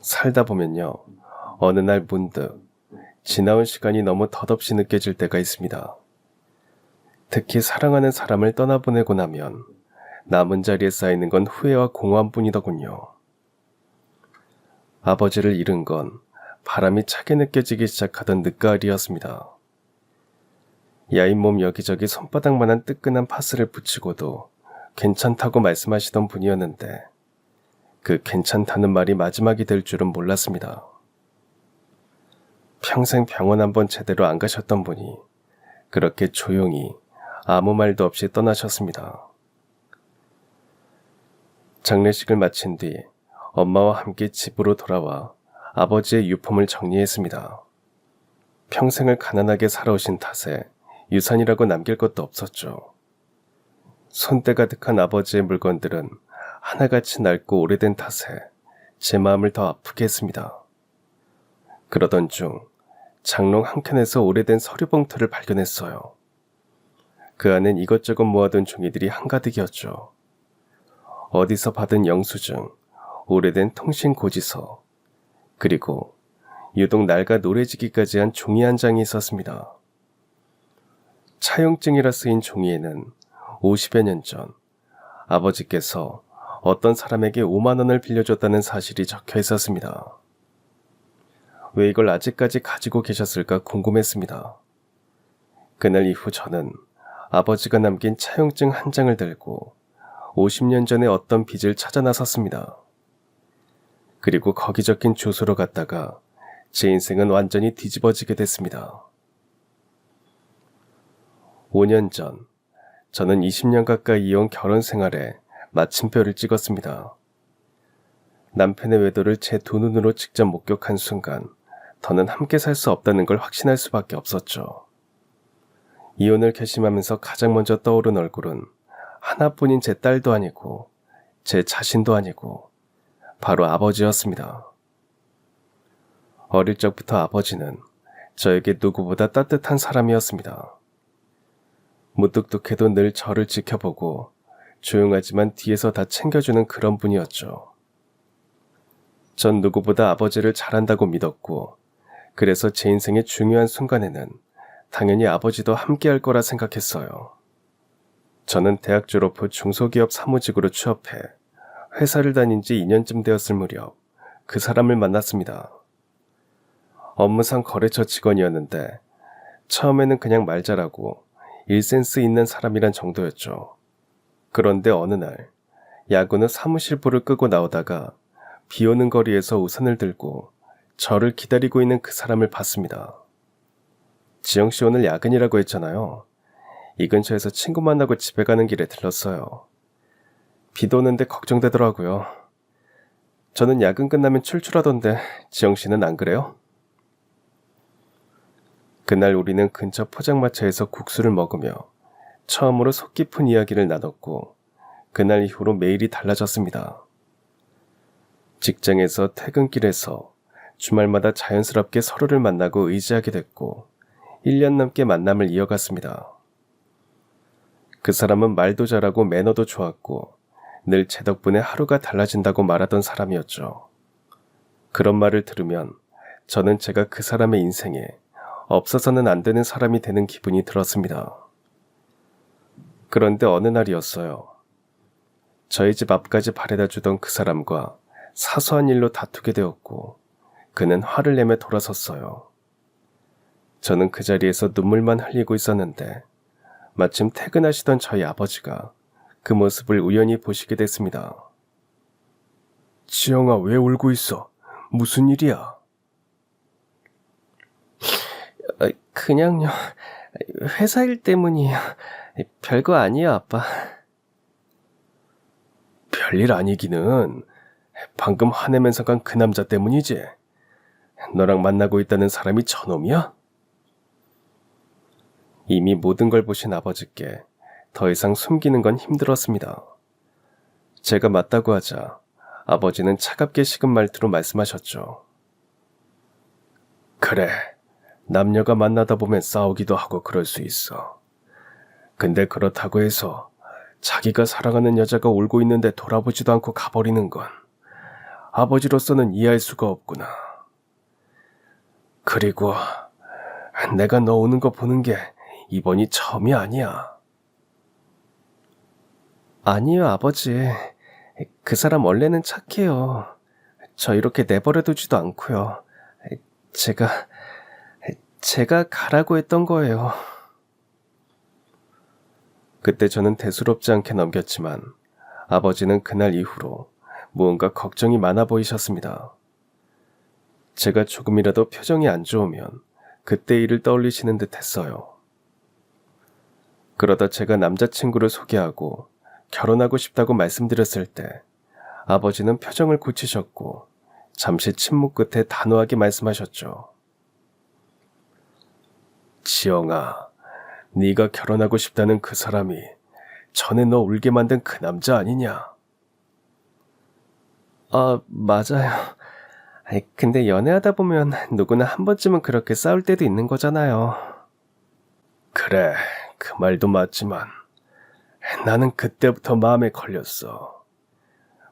살다 보면요, 어느 날 문득 지나온 시간이 너무 덧없이 느껴질 때가 있습니다. 특히 사랑하는 사람을 떠나보내고 나면 남은 자리에 쌓이는 건 후회와 공허함뿐이더군요. 아버지를 잃은 건 바람이 차게 느껴지기 시작하던 늦가을이었습니다. 야인 몸 여기저기 손바닥만한 뜨끈한 파스를 붙이고도 괜찮다고 말씀하시던 분이었는데 그 괜찮다는 말이 마지막이 될 줄은 몰랐습니다. 평생 병원 한번 제대로 안 가셨던 분이 그렇게 조용히 아무 말도 없이 떠나셨습니다. 장례식을 마친 뒤 엄마와 함께 집으로 돌아와 아버지의 유품을 정리했습니다. 평생을 가난하게 살아오신 탓에 유산이라고 남길 것도 없었죠. 손때 가득한 아버지의 물건들은 하나같이 낡고 오래된 탓에 제 마음을 더 아프게 했습니다. 그러던 중 장롱 한켠에서 오래된 서류 봉투를 발견했어요. 그 안엔 이것저것 모아둔 종이들이 한가득이었죠. 어디서 받은 영수증, 오래된 통신 고지서, 그리고 유독 낡아 노래지기까지 한 종이 한 장이 있었습니다. 차용증이라 쓰인 종이에는 50여 년 전 아버지께서 어떤 사람에게 5만 원을 빌려줬다는 사실이 적혀 있었습니다. 왜 이걸 아직까지 가지고 계셨을까 궁금했습니다. 그날 이후 저는 아버지가 남긴 차용증 한 장을 들고 50년 전에 어떤 빚을 찾아 나섰습니다. 그리고 거기 적힌 주소로 갔다가 제 인생은 완전히 뒤집어지게 됐습니다. 5년 전, 저는 20년 가까이 이어온 결혼 생활에 마침표를 찍었습니다. 남편의 외도를 제 두 눈으로 직접 목격한 순간 더는 함께 살 수 없다는 걸 확신할 수밖에 없었죠. 이혼을 결심하면서 가장 먼저 떠오른 얼굴은 하나뿐인 제 딸도 아니고 제 자신도 아니고 바로 아버지였습니다. 어릴 적부터 아버지는 저에게 누구보다 따뜻한 사람이었습니다. 무뚝뚝해도 늘 저를 지켜보고 조용하지만 뒤에서 다 챙겨주는 그런 분이었죠. 전 누구보다 아버지를 잘한다고 믿었고 그래서 제 인생의 중요한 순간에는 당연히 아버지도 함께할 거라 생각했어요. 저는 대학 졸업 후 중소기업 사무직으로 취업해 회사를 다닌 지 2년쯤 되었을 무렵 그 사람을 만났습니다. 업무상 거래처 직원이었는데 처음에는 그냥 말 잘하고 일센스 있는 사람이란 정도였죠. 그런데 어느 날 야근 후 사무실 불을 끄고 나오다가 비 오는 거리에서 우산을 들고 저를 기다리고 있는 그 사람을 봤습니다. 지영씨 오늘 야근이라고 했잖아요. 이 근처에서 친구 만나고 집에 가는 길에 들렀어요. 비도 오는데 걱정되더라고요. 저는 야근 끝나면 출출하던데 지영씨는 안 그래요? 그날 우리는 근처 포장마차에서 국수를 먹으며 처음으로 속 깊은 이야기를 나눴고 그날 이후로 매일이 달라졌습니다. 직장에서 퇴근길에서 주말마다 자연스럽게 서로를 만나고 의지하게 됐고 1년 넘게 만남을 이어갔습니다. 그 사람은 말도 잘하고 매너도 좋았고 늘 제 덕분에 하루가 달라진다고 말하던 사람이었죠. 그런 말을 들으면 저는 제가 그 사람의 인생에 없어서는 안 되는 사람이 되는 기분이 들었습니다. 그런데 어느 날이었어요. 저희 집 앞까지 바래다 주던 그 사람과 사소한 일로 다투게 되었고 그는 화를 내며 돌아섰어요. 저는 그 자리에서 눈물만 흘리고 있었는데 마침 퇴근하시던 저희 아버지가 그 모습을 우연히 보시게 됐습니다. 지영아, 왜 울고 있어? 무슨 일이야? 그냥요. 회사 일 때문이에요. 별거 아니에요, 아빠. 별일 아니기는. 방금 화내면서 간 그 남자 때문이지. 너랑 만나고 있다는 사람이 저놈이야? 이미 모든 걸 보신 아버지께 더 이상 숨기는 건 힘들었습니다. 제가 맞다고 하자 아버지는 차갑게 식은 말투로 말씀하셨죠. 그래, 남녀가 만나다 보면 싸우기도 하고 그럴 수 있어. 근데 그렇다고 해서 자기가 사랑하는 여자가 울고 있는데 돌아보지도 않고 가버리는 건 아버지로서는 이해할 수가 없구나. 그리고 내가 너 우는 거 보는 게 이번이 처음이 아니야. 아니요, 아버지. 그 사람 원래는 착해요. 저 이렇게 내버려두지도 않고요. 제가 가라고 했던 거예요. 그때 저는 대수롭지 않게 넘겼지만 아버지는 그날 이후로 무언가 걱정이 많아 보이셨습니다. 제가 조금이라도 표정이 안 좋으면 그때 일을 떠올리시는 듯 했어요. 그러다 제가 남자친구를 소개하고 결혼하고 싶다고 말씀드렸을 때 아버지는 표정을 굳히셨고 잠시 침묵 끝에 단호하게 말씀하셨죠. 지영아, 네가 결혼하고 싶다는 그 사람이 전에 너 울게 만든 그 남자 아니냐? 아, 맞아요. 근데 연애하다 보면 누구나 한 번쯤은 그렇게 싸울 때도 있는 거잖아요. 그래, 그 말도 맞지만 나는 그때부터 마음에 걸렸어.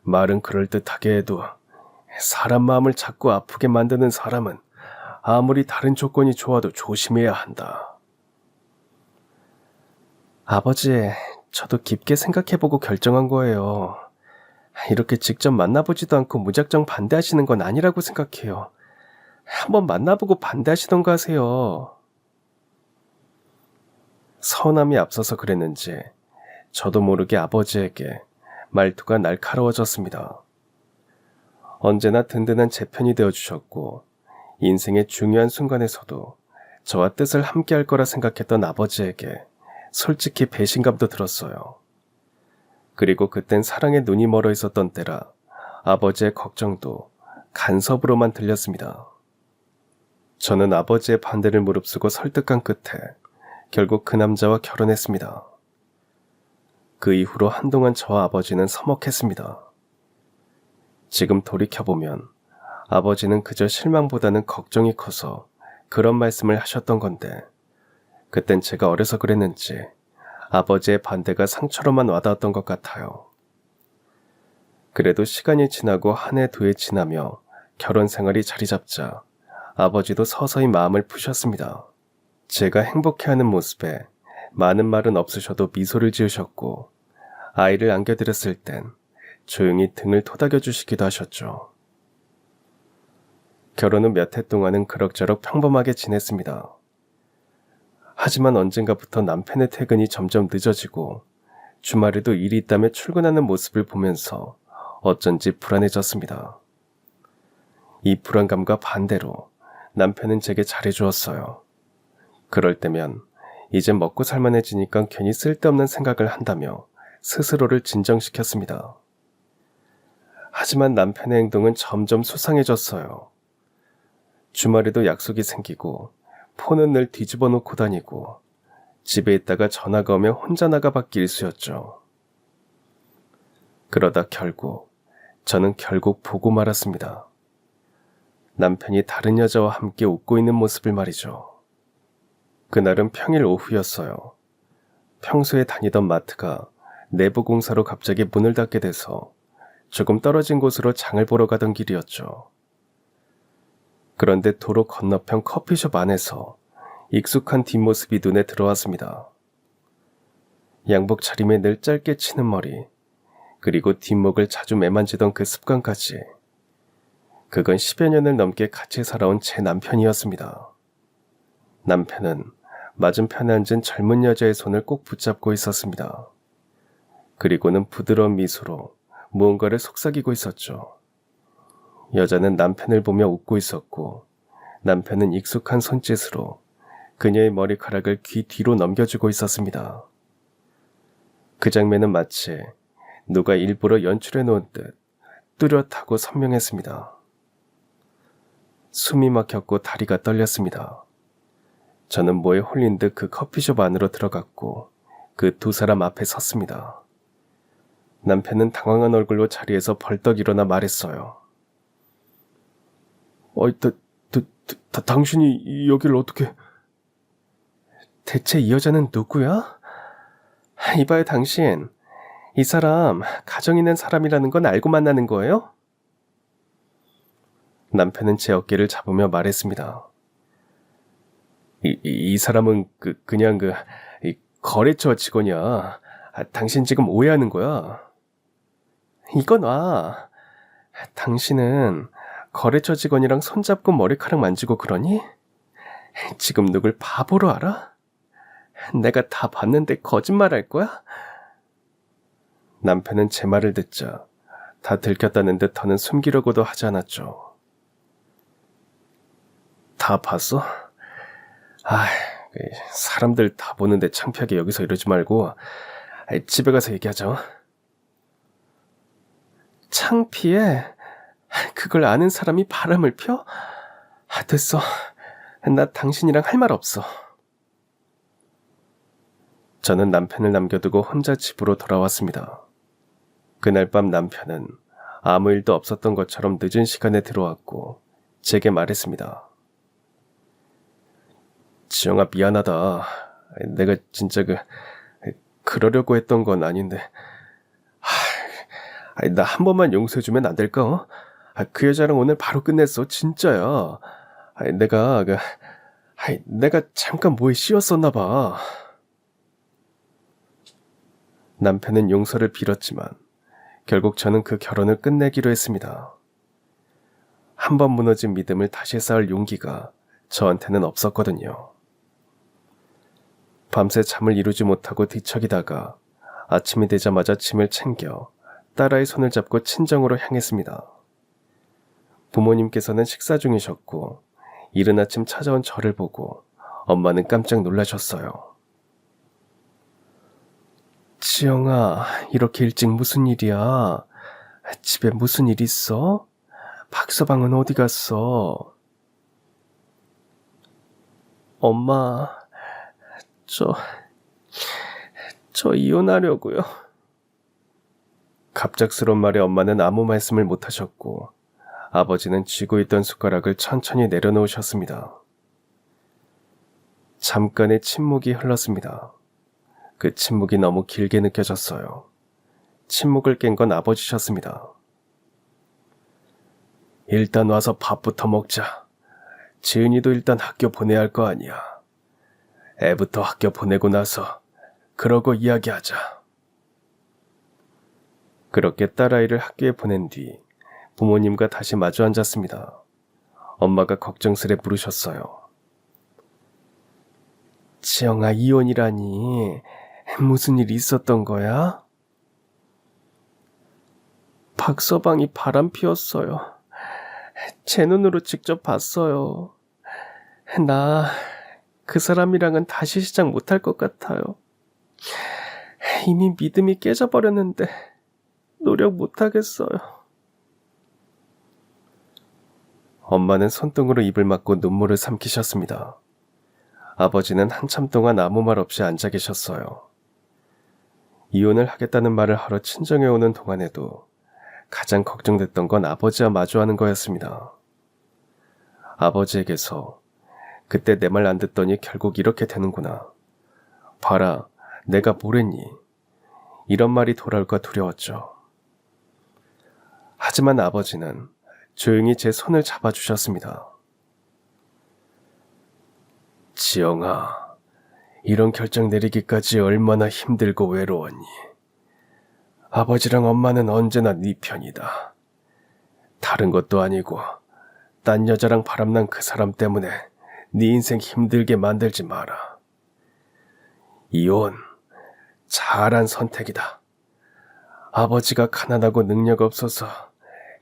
말은 그럴듯하게 해도 사람 마음을 자꾸 아프게 만드는 사람은 아무리 다른 조건이 좋아도 조심해야 한다. 아버지, 저도 깊게 생각해보고 결정한 거예요. 이렇게 직접 만나보지도 않고 무작정 반대하시는 건 아니라고 생각해요. 한번 만나보고 반대하시던가 하세요. 서운함이 앞서서 그랬는지 저도 모르게 아버지에게 말투가 날카로워졌습니다. 언제나 든든한 제 편이 되어주셨고 인생의 중요한 순간에서도 저와 뜻을 함께할 거라 생각했던 아버지에게 솔직히 배신감도 들었어요. 그리고 그땐 사랑에 눈이 멀어 있었던 때라 아버지의 걱정도 간섭으로만 들렸습니다. 저는 아버지의 반대를 무릅쓰고 설득한 끝에 결국 그 남자와 결혼했습니다. 그 이후로 한동안 저와 아버지는 서먹했습니다. 지금 돌이켜보면 아버지는 그저 실망보다는 걱정이 커서 그런 말씀을 하셨던 건데 그땐 제가 어려서 그랬는지 아버지의 반대가 상처로만 와닿았던 것 같아요. 그래도 시간이 지나고 한 해 두 해 지나며 결혼 생활이 자리 잡자 아버지도 서서히 마음을 푸셨습니다. 제가 행복해하는 모습에 많은 말은 없으셔도 미소를 지으셨고 아이를 안겨드렸을 땐 조용히 등을 토닥여 주시기도 하셨죠. 결혼 후 몇 해 동안은 그럭저럭 평범하게 지냈습니다. 하지만 언젠가부터 남편의 퇴근이 점점 늦어지고 주말에도 일이 있다며 출근하는 모습을 보면서 어쩐지 불안해졌습니다. 이 불안감과 반대로 남편은 제게 잘해주었어요. 그럴 때면 이제 먹고 살만해지니까 괜히 쓸데없는 생각을 한다며 스스로를 진정시켰습니다. 하지만 남편의 행동은 점점 수상해졌어요. 주말에도 약속이 생기고 폰은 늘 뒤집어 놓고 다니고 집에 있다가 전화가 오면 혼자 나가받기 일쑤였죠. 그러다 저는 결국 보고 말았습니다. 남편이 다른 여자와 함께 웃고 있는 모습을 말이죠. 그날은 평일 오후였어요. 평소에 다니던 마트가 내부 공사로 갑자기 문을 닫게 돼서 조금 떨어진 곳으로 장을 보러 가던 길이었죠. 그런데 도로 건너편 커피숍 안에서 익숙한 뒷모습이 눈에 들어왔습니다. 양복 차림에 늘 짧게 치는 머리, 그리고 뒷목을 자주 매만지던 그 습관까지. 그건 10여 년을 넘게 같이 살아온 제 남편이었습니다. 남편은 맞은편에 앉은 젊은 여자의 손을 꼭 붙잡고 있었습니다. 그리고는 부드러운 미소로 무언가를 속삭이고 있었죠. 여자는 남편을 보며 웃고 있었고 남편은 익숙한 손짓으로 그녀의 머리카락을 귀 뒤로 넘겨주고 있었습니다. 그 장면은 마치 누가 일부러 연출해 놓은 듯 뚜렷하고 선명했습니다. 숨이 막혔고 다리가 떨렸습니다. 저는 뭐에 홀린 듯 그 커피숍 안으로 들어갔고 그 두 사람 앞에 섰습니다. 남편은 당황한 얼굴로 자리에서 벌떡 일어나 말했어요. 당신이 여길 어떻게... 대체 이 여자는 누구야? 이봐요, 당신. 이 사람 가정 있는 사람이라는 건 알고 만나는 거예요? 남편은 제 어깨를 잡으며 말했습니다. 이 사람은 그냥 이 거래처 직원이야. 당신 지금 오해하는 거야. 이건 와. 당신은 거래처 직원이랑 손잡고 머리카락 만지고 그러니? 지금 누굴 바보로 알아? 내가 다 봤는데 거짓말할 거야? 남편은 제 말을 듣자 다 들켰다는 듯 더는 숨기려고도 하지 않았죠. 다 봤어? 사람들 다 보는데 창피하게 여기서 이러지 말고 집에 가서 얘기하자. 창피해? 그걸 아는 사람이 바람을 펴? 됐어. 나 당신이랑 할 말 없어. 저는 남편을 남겨두고 혼자 집으로 돌아왔습니다. 그날 밤 남편은 아무 일도 없었던 것처럼 늦은 시간에 들어왔고 제게 말했습니다. 지영아, 미안하다. 내가 진짜 그러려고 했던 건 아닌데. 나 한 번만 용서해주면 안 될까? 그 여자랑 오늘 바로 끝냈어. 진짜야. 내가 잠깐 뭐에 씌웠었나 봐. 남편은 용서를 빌었지만 결국 저는 그 결혼을 끝내기로 했습니다. 한 번 무너진 믿음을 다시 쌓을 용기가 저한테는 없었거든요. 밤새 잠을 이루지 못하고 뒤척이다가 아침이 되자마자 짐을 챙겨 딸아이 손을 잡고 친정으로 향했습니다. 부모님께서는 식사 중이셨고 이른 아침 찾아온 저를 보고 엄마는 깜짝 놀라셨어요. 지영아, 이렇게 일찍 무슨 일이야? 집에 무슨 일 있어? 박서방은 어디 갔어? 엄마, 저 이혼하려고요. 갑작스러운 말에 엄마는 아무 말씀을 못하셨고 아버지는 쥐고 있던 숟가락을 천천히 내려놓으셨습니다. 잠깐의 침묵이 흘렀습니다. 그 침묵이 너무 길게 느껴졌어요. 침묵을 깬 건 아버지셨습니다. 일단 와서 밥부터 먹자. 지은이도 일단 학교 보내야 할 거 아니야. 애부터 학교 보내고 나서 그러고 이야기하자. 그렇게 딸아이를 학교에 보낸 뒤 부모님과 다시 마주 앉았습니다. 엄마가 걱정스레 물으셨어요. 지영아, 이혼이라니 무슨 일이 있었던 거야? 박서방이 바람 피웠어요. 제 눈으로 직접 봤어요. 나 그 사람이랑은 다시 시작 못할 것 같아요. 이미 믿음이 깨져버렸는데 노력 못하겠어요. 엄마는 손등으로 입을 막고 눈물을 삼키셨습니다. 아버지는 한참 동안 아무 말 없이 앉아 계셨어요. 이혼을 하겠다는 말을 하러 친정에 오는 동안에도 가장 걱정됐던 건 아버지와 마주하는 거였습니다. 아버지에게서 그때 내 말 안 듣더니 결국 이렇게 되는구나. 봐라, 내가 뭐랬니? 이런 말이 돌아올까 두려웠죠. 하지만 아버지는 조용히 제 손을 잡아주셨습니다. 지영아, 이런 결정 내리기까지 얼마나 힘들고 외로웠니? 아버지랑 엄마는 언제나 네 편이다. 다른 것도 아니고 딴 여자랑 바람난 그 사람 때문에 네 인생 힘들게 만들지 마라. 이혼, 잘한 선택이다. 아버지가 가난하고 능력 없어서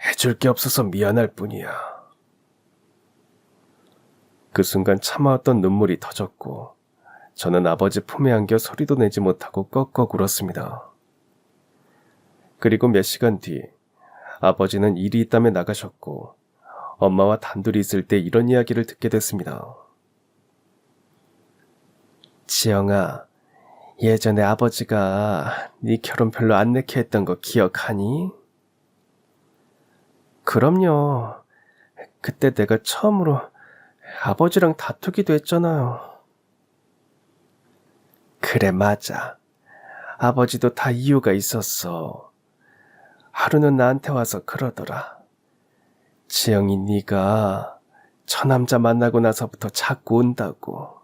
해줄 게 없어서 미안할 뿐이야. 그 순간 참아왔던 눈물이 터졌고 저는 아버지 품에 안겨 소리도 내지 못하고 꺽꺽 울었습니다. 그리고 몇 시간 뒤 아버지는 일이 있다며 나가셨고 엄마와 단둘이 있을 때 이런 이야기를 듣게 됐습니다. 지영아, 예전에 아버지가 네 결혼 별로 안 내게 했던 거 기억하니? 그럼요. 그때 내가 처음으로 아버지랑 다투기도 했잖아요. 그래, 맞아. 아버지도 다 이유가 있었어. 하루는 나한테 와서 그러더라. 지영이 네가 처남자 만나고 나서부터 자꾸 운다고.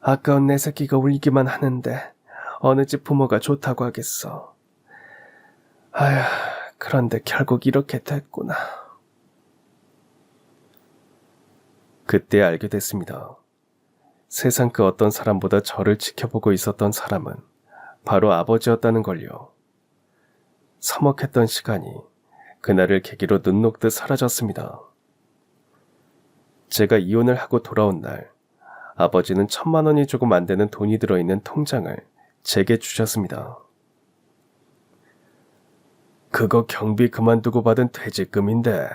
아까운 내 새끼가 울기만 하는데 어느 집 부모가 좋다고 하겠어. 아휴, 그런데 결국 이렇게 됐구나. 그때 알게 됐습니다. 세상 그 어떤 사람보다 저를 지켜보고 있었던 사람은 바로 아버지였다는 걸요. 서먹했던 시간이 그날을 계기로 눈 녹듯 사라졌습니다. 제가 이혼을 하고 돌아온 날, 아버지는 1,000만 원이 조금 안 되는 돈이 들어있는 통장을 제게 주셨습니다. 그거 경비 그만두고 받은 퇴직금인데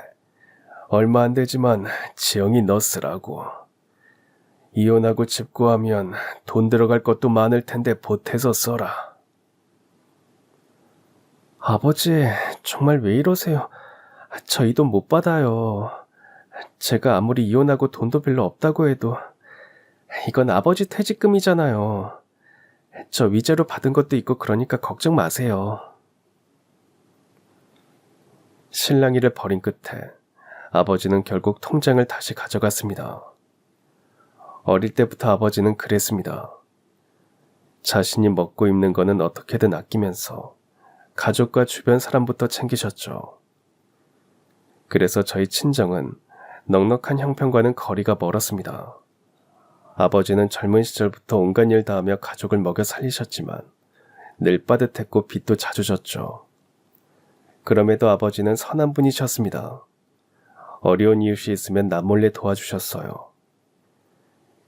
얼마 안 되지만 지영이 너 쓰라고. 이혼하고 집 구하면 돈 들어갈 것도 많을 텐데 보태서 써라. 아버지, 정말 왜 이러세요? 저 이 돈 못 받아요. 제가 아무리 이혼하고 돈도 별로 없다고 해도 이건 아버지 퇴직금이잖아요. 저 위자료 받은 것도 있고 그러니까 걱정 마세요. 실랑이를 벌인 끝에 아버지는 결국 통장을 다시 가져갔습니다. 어릴 때부터 아버지는 그랬습니다. 자신이 먹고 입는 거는 어떻게든 아끼면서 가족과 주변 사람부터 챙기셨죠. 그래서 저희 친정은 넉넉한 형편과는 거리가 멀었습니다. 아버지는 젊은 시절부터 온갖 일 다 하며 가족을 먹여 살리셨지만 늘 빠듯했고 빚도 자주 졌죠. 그럼에도 아버지는 선한 분이셨습니다. 어려운 이웃이 있으면 남몰래 도와주셨어요.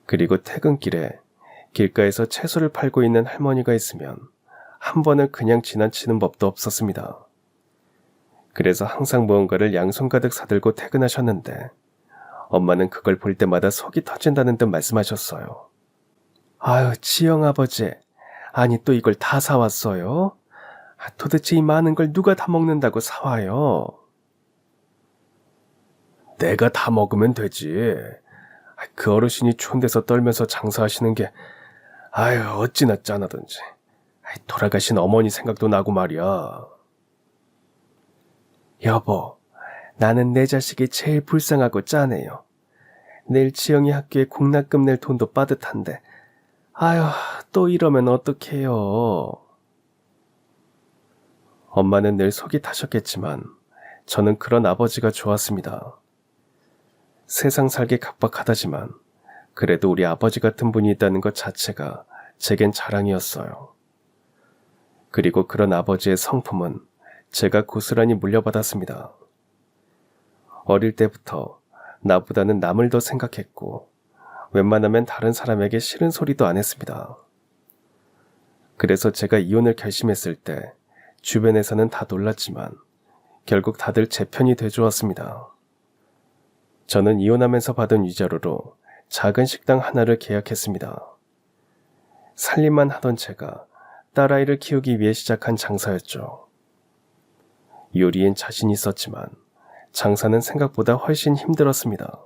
그리고 퇴근길에 길가에서 채소를 팔고 있는 할머니가 있으면 한 번은 그냥 지나치는 법도 없었습니다. 그래서 항상 무언가를 양손 가득 사들고 퇴근하셨는데 엄마는 그걸 볼 때마다 속이 터진다는 듯 말씀하셨어요. 아유, 지영 아버지, 아니 또 이걸 다 사왔어요? 도대체 이 많은 걸 누가 다 먹는다고 사와요? 내가 다 먹으면 되지. 그 어르신이 추운 데서 떨면서 장사하시는 게 아유 어찌나 짠하던지. 돌아가신 어머니 생각도 나고 말이야. 여보, 나는 내 자식이 제일 불쌍하고 짠해요. 내일 지영이 학교에 공납금 낼 돈도 빠듯한데 아유 또 이러면 어떡해요. 엄마는 늘 속이 타셨겠지만 저는 그런 아버지가 좋았습니다. 세상 살기 각박하다지만 그래도 우리 아버지 같은 분이 있다는 것 자체가 제겐 자랑이었어요. 그리고 그런 아버지의 성품은 제가 고스란히 물려받았습니다. 어릴 때부터 나보다는 남을 더 생각했고 웬만하면 다른 사람에게 싫은 소리도 안 했습니다. 그래서 제가 이혼을 결심했을 때 주변에서는 다 놀랐지만 결국 다들 제 편이 돼주었습니다. 저는 이혼하면서 받은 위자료로 작은 식당 하나를 계약했습니다. 살림만 하던 제가 딸아이를 키우기 위해 시작한 장사였죠. 요리엔 자신 있었지만 장사는 생각보다 훨씬 힘들었습니다.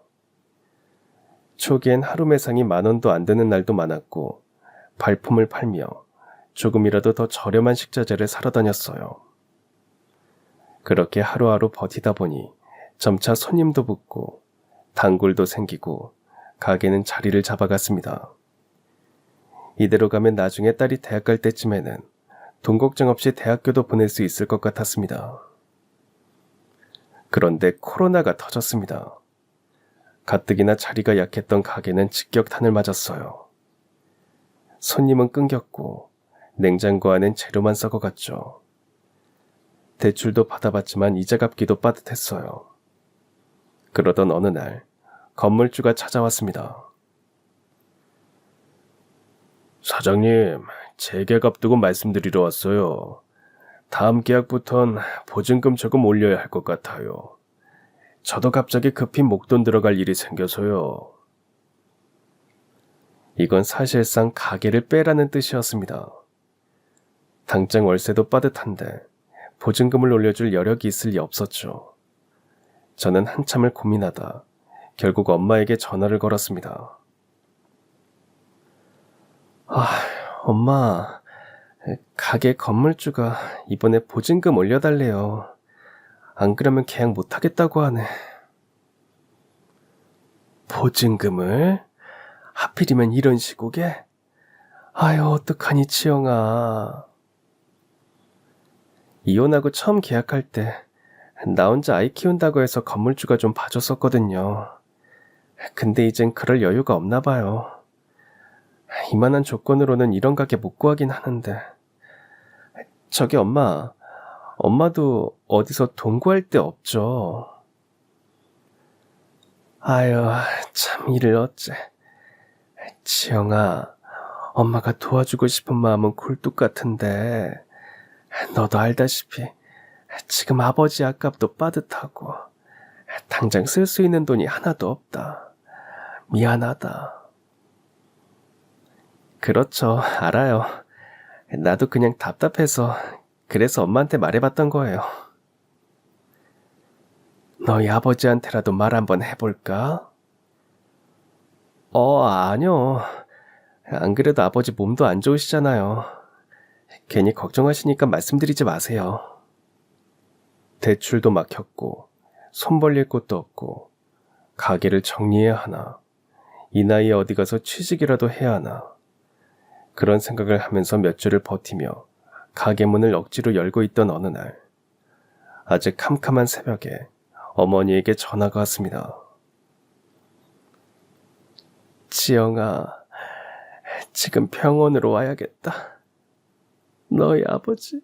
초기엔 하루 매상이 10,000원도 안 되는 날도 많았고 발품을 팔며 조금이라도 더 저렴한 식자재를 사러 다녔어요. 그렇게 하루하루 버티다 보니 점차 손님도 붙고 단골도 생기고 가게는 자리를 잡아갔습니다. 이대로 가면 나중에 딸이 대학 갈 때쯤에는 돈 걱정 없이 대학교도 보낼 수 있을 것 같았습니다. 그런데 코로나가 터졌습니다. 가뜩이나 자리가 약했던 가게는 직격탄을 맞았어요. 손님은 끊겼고 냉장고 안엔 재료만 썩어갔죠. 대출도 받아봤지만 이자 갚기도 빠듯했어요. 그러던 어느 날 건물주가 찾아왔습니다. 사장님, 재계약 앞두고 말씀드리러 왔어요. 다음 계약부턴 보증금 조금 올려야 할 것 같아요. 저도 갑자기 급히 목돈 들어갈 일이 생겨서요. 이건 사실상 가게를 빼라는 뜻이었습니다. 당장 월세도 빠듯한데 보증금을 올려줄 여력이 있을 리 없었죠. 저는 한참을 고민하다 결국 엄마에게 전화를 걸었습니다. 엄마, 가게 건물주가 이번에 보증금 올려달래요. 안 그러면 계약 못하겠다고 하네. 보증금을? 하필이면 이런 시국에? 아유, 어떡하니, 지영아. 이혼하고 처음 계약할 때 나 혼자 아이 키운다고 해서 건물주가 좀 봐줬었거든요. 근데 이젠 그럴 여유가 없나 봐요. 이만한 조건으로는 이런 가게 못 구하긴 하는데. 저기 엄마도 어디서 돈 구할 데 없죠? 아유, 참 일을 어째. 지영아, 엄마가 도와주고 싶은 마음은 굴뚝 같은데 너도 알다시피 지금 아버지 아깝도 빠듯하고 당장 쓸 수 있는 돈이 하나도 없다. 미안하다. 그렇죠, 알아요. 나도 그냥 답답해서 그래서 엄마한테 말해봤던 거예요. 너희 아버지한테라도 말 한번 해볼까? 아니요. 안 그래도 아버지 몸도 안 좋으시잖아요. 괜히 걱정하시니까 말씀드리지 마세요. 대출도 막혔고 손 벌릴 곳도 없고 가게를 정리해야 하나, 이 나이에 어디 가서 취직이라도 해야 하나, 그런 생각을 하면서 몇 주를 버티며 가게 문을 억지로 열고 있던 어느 날, 아직 캄캄한 새벽에 어머니에게 전화가 왔습니다. 지영아, 지금 병원으로 와야겠다. 너희 아버지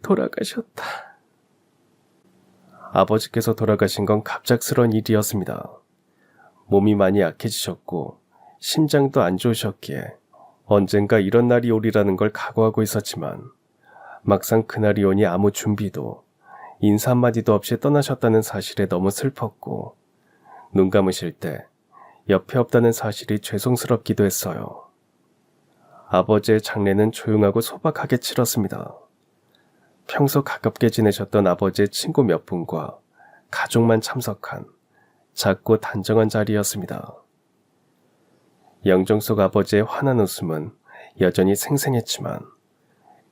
돌아가셨다. 아버지께서 돌아가신 건 갑작스러운 일이었습니다. 몸이 많이 약해지셨고 심장도 안 좋으셨기에 언젠가 이런 날이 오리라는 걸 각오하고 있었지만 막상 그날이 오니 아무 준비도 인사 한마디도 없이 떠나셨다는 사실에 너무 슬펐고 눈 감으실 때 옆에 없다는 사실이 죄송스럽기도 했어요. 아버지의 장례는 조용하고 소박하게 치렀습니다. 평소 가깝게 지내셨던 아버지의 친구 몇 분과 가족만 참석한 작고 단정한 자리였습니다. 영정 속 아버지의 환한 웃음은 여전히 생생했지만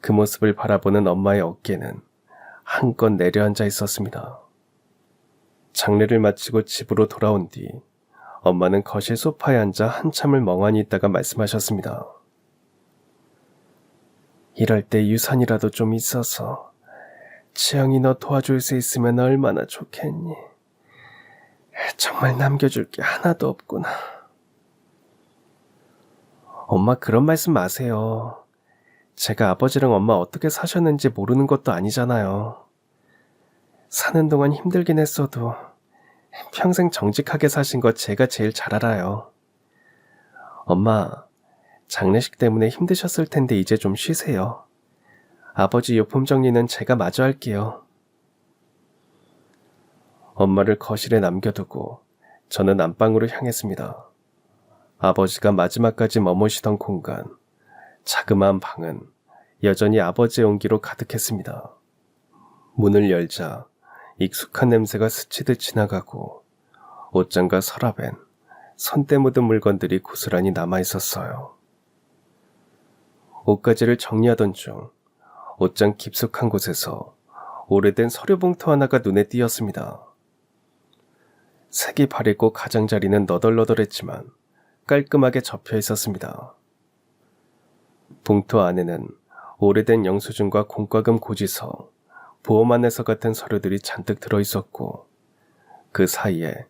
그 모습을 바라보는 엄마의 어깨는 한껏 내려앉아 있었습니다. 장례를 마치고 집으로 돌아온 뒤 엄마는 거실 소파에 앉아 한참을 멍하니 있다가 말씀하셨습니다. 이럴 때 유산이라도 좀 있어서 지영이 너 도와줄 수 있으면 얼마나 좋겠니. 정말 남겨줄 게 하나도 없구나. 엄마 그런 말씀 마세요. 제가 아버지랑 엄마 어떻게 사셨는지 모르는 것도 아니잖아요. 사는 동안 힘들긴 했어도 평생 정직하게 사신 거 제가 제일 잘 알아요. 엄마, 장례식 때문에 힘드셨을 텐데 이제 좀 쉬세요. 아버지 유품 정리는 제가 마저 할게요. 엄마를 거실에 남겨두고 저는 안방으로 향했습니다. 아버지가 마지막까지 머무시던 공간, 자그마한 방은 여전히 아버지의 온기로 가득했습니다. 문을 열자 익숙한 냄새가 스치듯 지나가고 옷장과 서랍엔 손때 묻은 물건들이 고스란히 남아있었어요. 옷가지를 정리하던 중 옷장 깊숙한 곳에서 오래된 서류 봉투 하나가 눈에 띄었습니다. 색이 바랬고 가장자리는 너덜너덜했지만 깔끔하게 접혀 있었습니다. 봉투 안에는 오래된 영수증과 공과금 고지서, 보험안내서 같은 서류들이 잔뜩 들어있었고 그 사이에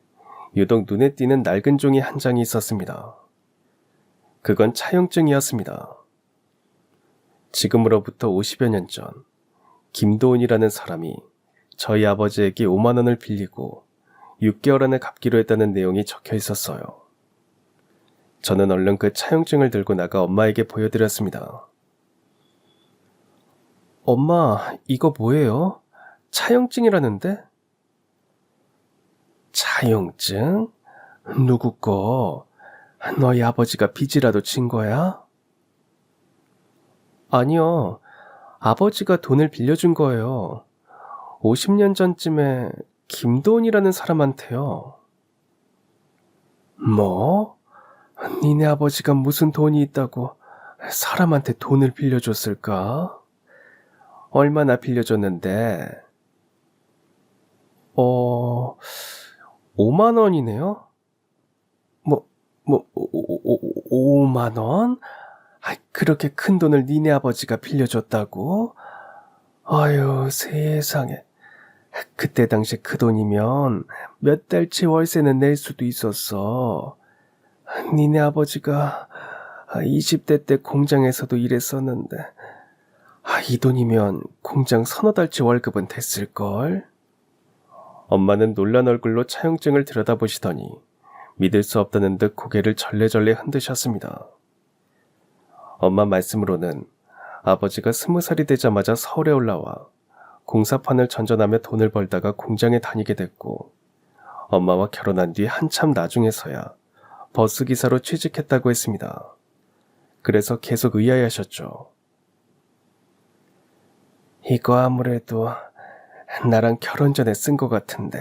유독 눈에 띄는 낡은 종이 한 장이 있었습니다. 그건 차용증이었습니다. 지금으로부터 50여 년 전 김도훈이라는 사람이 저희 아버지에게 5만 원을 빌리고 6개월 안에 갚기로 했다는 내용이 적혀 있었어요. 저는 얼른 그 차용증을 들고 나가 엄마에게 보여드렸습니다. 엄마, 이거 뭐예요? 차용증이라는데? 차용증? 누구 거? 너희 아버지가 빚이라도 진 거야? 아니요. 아버지가 돈을 빌려준 거예요. 50년 전쯤에 김도훈이라는 사람한테요. 뭐? 니네 아버지가 무슨 돈이 있다고 사람한테 돈을 빌려줬을까? 얼마나 빌려줬는데? 5만 원이네요? 5만 원? 그렇게 큰 돈을 니네 아버지가 빌려줬다고? 아유, 세상에. 그때 당시 그 돈이면 몇 달치 월세는 낼 수도 있었어. 니네 아버지가 20대 때 공장에서도 일했었는데, 이 돈이면 공장 서너 달치 월급은 됐을걸? 엄마는 놀란 얼굴로 차용증을 들여다보시더니 믿을 수 없다는 듯 고개를 절레절레 흔드셨습니다. 엄마 말씀으로는 아버지가 20살이 되자마자 서울에 올라와 공사판을 전전하며 돈을 벌다가 공장에 다니게 됐고, 엄마와 결혼한 뒤 한참 나중에서야 버스기사로 취직했다고 했습니다. 그래서 계속 의아해하셨죠. 이거 아무래도 나랑 결혼 전에 쓴 것 같은데,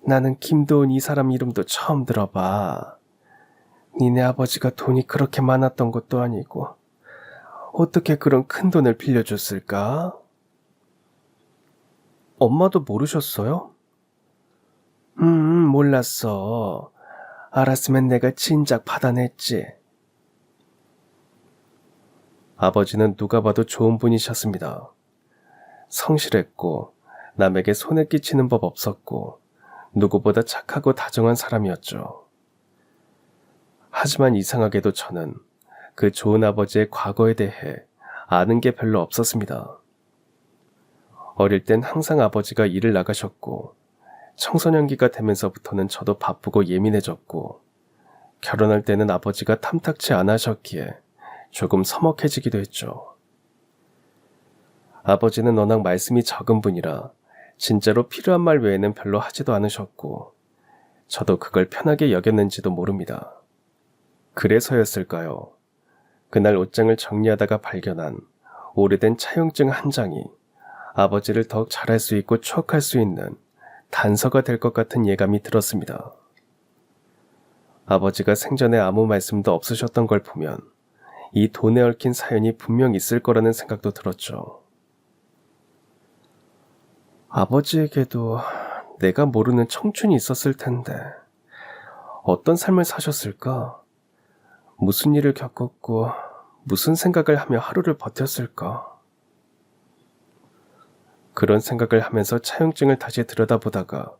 나는 김도훈 이 사람 이름도 처음 들어봐. 니네 아버지가 돈이 그렇게 많았던 것도 아니고 어떻게 그런 큰 돈을 빌려줬을까? 엄마도 모르셨어요? 몰랐어. 알았으면 내가 진작 받아냈지. 아버지는 누가 봐도 좋은 분이셨습니다. 성실했고 남에게 손에 끼치는 법 없었고 누구보다 착하고 다정한 사람이었죠. 하지만 이상하게도 저는 그 좋은 아버지의 과거에 대해 아는 게 별로 없었습니다. 어릴 땐 항상 아버지가 일을 나가셨고, 청소년기가 되면서부터는 저도 바쁘고 예민해졌고, 결혼할 때는 아버지가 탐탁치 않아 하셨기에 조금 서먹해지기도 했죠. 아버지는 워낙 말씀이 적은 분이라 진짜로 필요한 말 외에는 별로 하지도 않으셨고, 저도 그걸 편하게 여겼는지도 모릅니다. 그래서였을까요? 그날 옷장을 정리하다가 발견한 오래된 차용증 한 장이 아버지를 더욱 잘할 수 있고 추억할 수 있는 단서가 될 것 같은 예감이 들었습니다. 아버지가 생전에 아무 말씀도 없으셨던 걸 보면 이 돈에 얽힌 사연이 분명 있을 거라는 생각도 들었죠. 아버지에게도 내가 모르는 청춘이 있었을 텐데 어떤 삶을 사셨을까? 무슨 일을 겪었고 무슨 생각을 하며 하루를 버텼을까? 그런 생각을 하면서 차용증을 다시 들여다보다가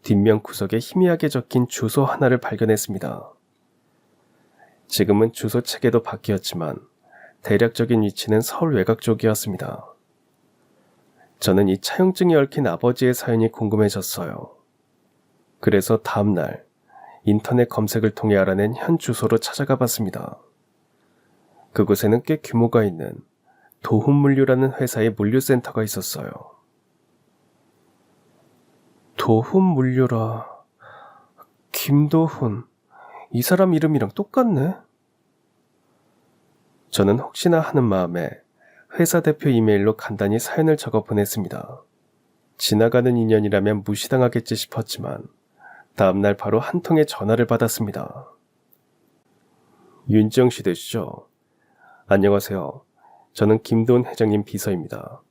뒷면 구석에 희미하게 적힌 주소 하나를 발견했습니다. 지금은 주소 체계도 바뀌었지만 대략적인 위치는 서울 외곽 쪽이었습니다. 저는 이 차용증이 얽힌 아버지의 사연이 궁금해졌어요. 그래서 다음날 인터넷 검색을 통해 알아낸 현 주소로 찾아가 봤습니다. 그곳에는 꽤 규모가 있는 도훈물류라는 회사의 물류센터가 있었어요. 도훈물류라... 김도훈... 이 사람 이름이랑 똑같네? 저는 혹시나 하는 마음에 회사 대표 이메일로 간단히 사연을 적어 보냈습니다. 지나가는 인연이라면 무시당하겠지 싶었지만 다음날 바로 한 통의 전화를 받았습니다. 윤지영 씨 되시죠? 안녕하세요. 저는 김도훈 회장님 비서입니다.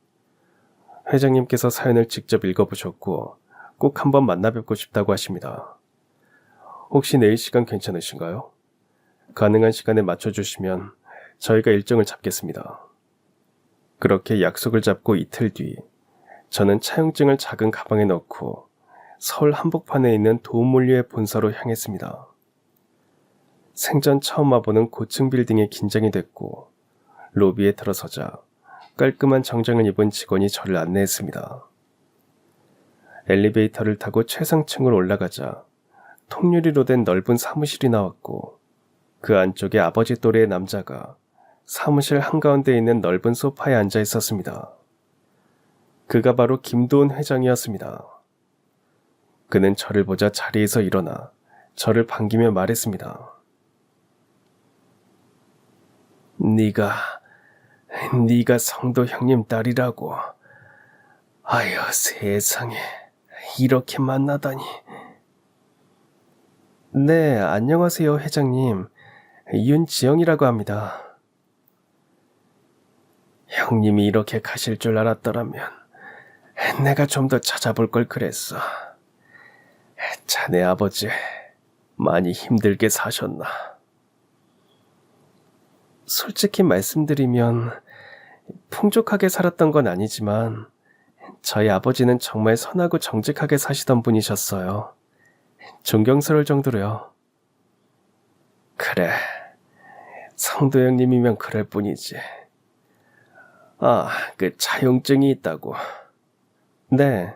회장님께서 사연을 직접 읽어보셨고 꼭 한번 만나 뵙고 싶다고 하십니다. 혹시 내일 시간 괜찮으신가요? 가능한 시간에 맞춰주시면 저희가 일정을 잡겠습니다. 그렇게 약속을 잡고 이틀 뒤 저는 차용증을 작은 가방에 넣고 서울 한복판에 있는 도움물류의 본사로 향했습니다. 생전 처음 와보는 고층 빌딩에 긴장이 됐고 로비에 들어서자 깔끔한 정장을 입은 직원이 저를 안내했습니다. 엘리베이터를 타고 최상층을 올라가자 통유리로 된 넓은 사무실이 나왔고 그 안쪽에 아버지 또래의 남자가 사무실 한가운데 있는 넓은 소파에 앉아 있었습니다. 그가 바로 김도훈 회장이었습니다. 그는 저를 보자 자리에서 일어나 저를 반기며 말했습니다. 네가 성도 형님 딸이라고. 아유, 세상에 이렇게 만나다니. 네, 안녕하세요 회장님. 윤지영이라고 합니다. 형님이 이렇게 가실 줄 알았더라면 내가 좀 더 찾아볼 걸 그랬어. 자네 아버지 많이 힘들게 사셨나? 솔직히 말씀드리면 풍족하게 살았던 건 아니지만 저희 아버지는 정말 선하고 정직하게 사시던 분이셨어요. 존경스러울 정도로요. 그래, 성도 형님이면 그럴 뿐이지. 아, 그 차용증이 있다고. 네,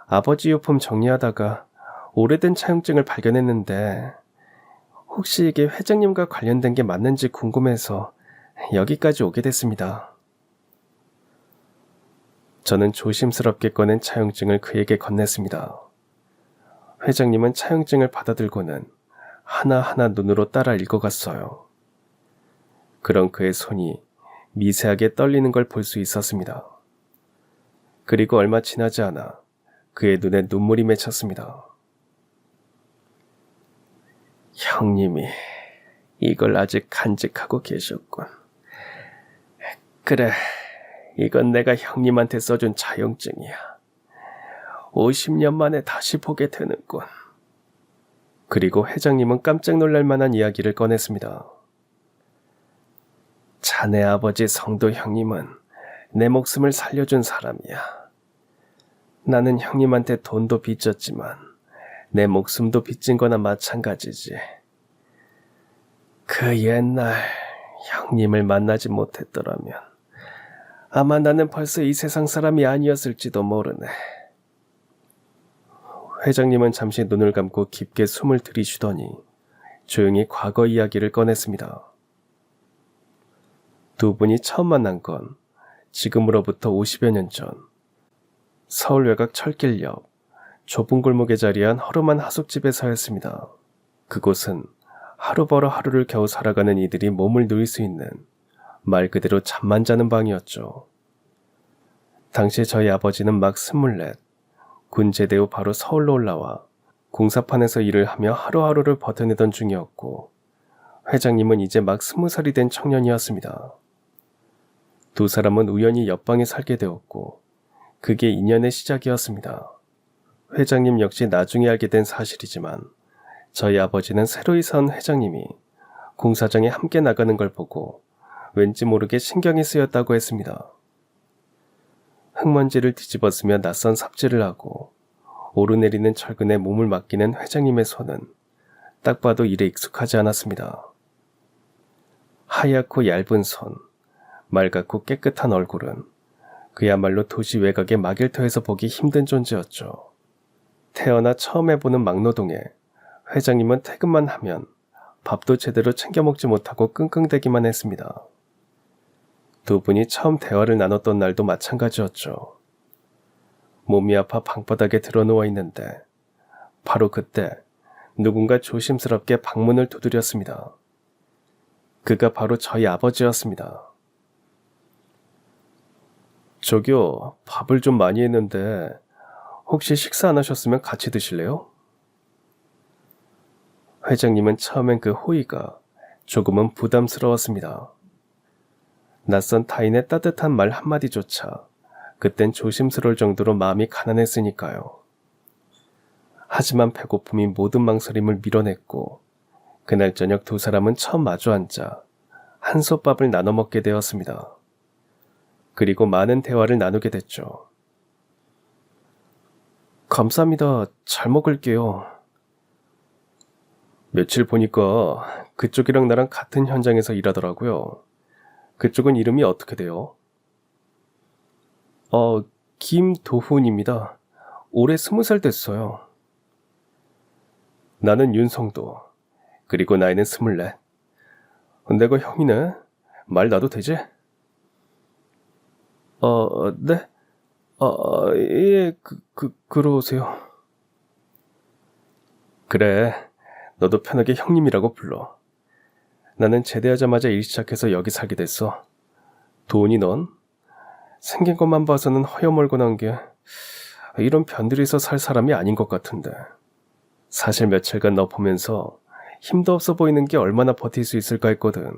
아버지 유품 정리하다가 오래된 차용증을 발견했는데 혹시 이게 회장님과 관련된 게 맞는지 궁금해서 여기까지 오게 됐습니다. 저는 조심스럽게 꺼낸 차용증을 그에게 건넸습니다. 회장님은 차용증을 받아들고는 하나하나 눈으로 따라 읽어갔어요. 그런 그의 손이 미세하게 떨리는 걸 볼 수 있었습니다. 그리고 얼마 지나지 않아 그의 눈에 눈물이 맺혔습니다. 형님이 이걸 아직 간직하고 계셨군. 그래, 이건 내가 형님한테 써준 차용증이야. 50년 만에 다시 보게 되는군. 그리고 회장님은 깜짝 놀랄 만한 이야기를 꺼냈습니다. 자네 아버지 성도 형님은 내 목숨을 살려준 사람이야. 나는 형님한테 돈도 빚졌지만 내 목숨도 빚진 거나 마찬가지지. 그 옛날 형님을 만나지 못했더라면 아마 나는 벌써 이 세상 사람이 아니었을지도 모르네. 회장님은 잠시 눈을 감고 깊게 숨을 들이쉬더니 조용히 과거 이야기를 꺼냈습니다. 두 분이 처음 만난 건 지금으로부터 50여 년 전, 서울 외곽 철길 옆 좁은 골목에 자리한 허름한 하숙집에서였습니다. 그곳은 하루 벌어 하루를 겨우 살아가는 이들이 몸을 누일 수 있는 말 그대로 잠만 자는 방이었죠. 당시 저희 아버지는 막 24, 군 제대 후 바로 서울로 올라와 공사판에서 일을 하며 하루하루를 버텨내던 중이었고, 회장님은 이제 막 20살이 된 청년이었습니다. 두 사람은 우연히 옆방에 살게 되었고 그게 인연의 시작이었습니다. 회장님 역시 나중에 알게 된 사실이지만 저희 아버지는 새로 이사 온 회장님이 공사장에 함께 나가는 걸 보고 왠지 모르게 신경이 쓰였다고 했습니다. 흙먼지를 뒤집어쓰며 낯선 삽질을 하고 오르내리는 철근에 몸을 맡기는 회장님의 손은 딱 봐도 일에 익숙하지 않았습니다. 하얗고 얇은 손, 맑고 깨끗한 얼굴은 그야말로 도시 외곽의 막일터에서 보기 힘든 존재였죠. 태어나 처음 해보는 막노동에 회장님은 퇴근만 하면 밥도 제대로 챙겨 먹지 못하고 끙끙대기만 했습니다. 두 분이 처음 대화를 나눴던 날도 마찬가지였죠. 몸이 아파 방바닥에 드러누워 있는데 바로 그때 누군가 조심스럽게 방문을 두드렸습니다. 그가 바로 저희 아버지였습니다. 저기요, 밥을 좀 많이 했는데 혹시 식사 안 하셨으면 같이 드실래요? 회장님은 처음엔 그 호의가 조금은 부담스러웠습니다. 낯선 타인의 따뜻한 말 한마디조차 그땐 조심스러울 정도로 마음이 가난했으니까요. 하지만 배고픔이 모든 망설임을 밀어냈고 그날 저녁 두 사람은 처음 마주 앉아 한솥밥을 나눠 먹게 되었습니다. 그리고 많은 대화를 나누게 됐죠. 감사합니다. 잘 먹을게요. 며칠 보니까 그쪽이랑 나랑 같은 현장에서 일하더라고요. 그쪽은 이름이 어떻게 돼요? 김도훈입니다. 올해 20살 됐어요. 나는 윤성도. 그리고 나이는 24. 내가 형이네. 말 놔도 되지? 네? 예, 그러세요. 그래, 너도 편하게 형님이라고 불러. 나는 제대하자마자 일 시작해서 여기 살게 됐어. 도훈이 넌? 생긴 것만 봐서는 허여멀건한 게 이런 변두리에서 살 사람이 아닌 것 같은데. 사실 며칠간 너 보면서 힘도 없어 보이는 게 얼마나 버틸 수 있을까 했거든.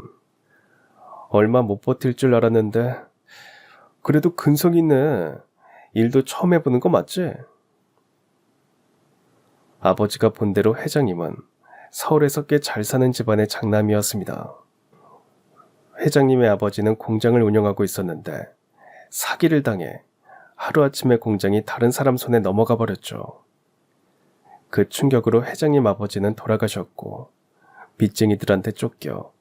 얼마 못 버틸 줄 알았는데 그래도 근성 있네. 일도 처음 해보는 거 맞지? 아버지가 본 대로 회장님은 서울에서 꽤 잘 사는 집안의 장남이었습니다. 회장님의 아버지는 공장을 운영하고 있었는데 사기를 당해 하루아침에 공장이 다른 사람 손에 넘어가 버렸죠. 그 충격으로 회장님 아버지는 돌아가셨고 빚쟁이들한테 쫓겨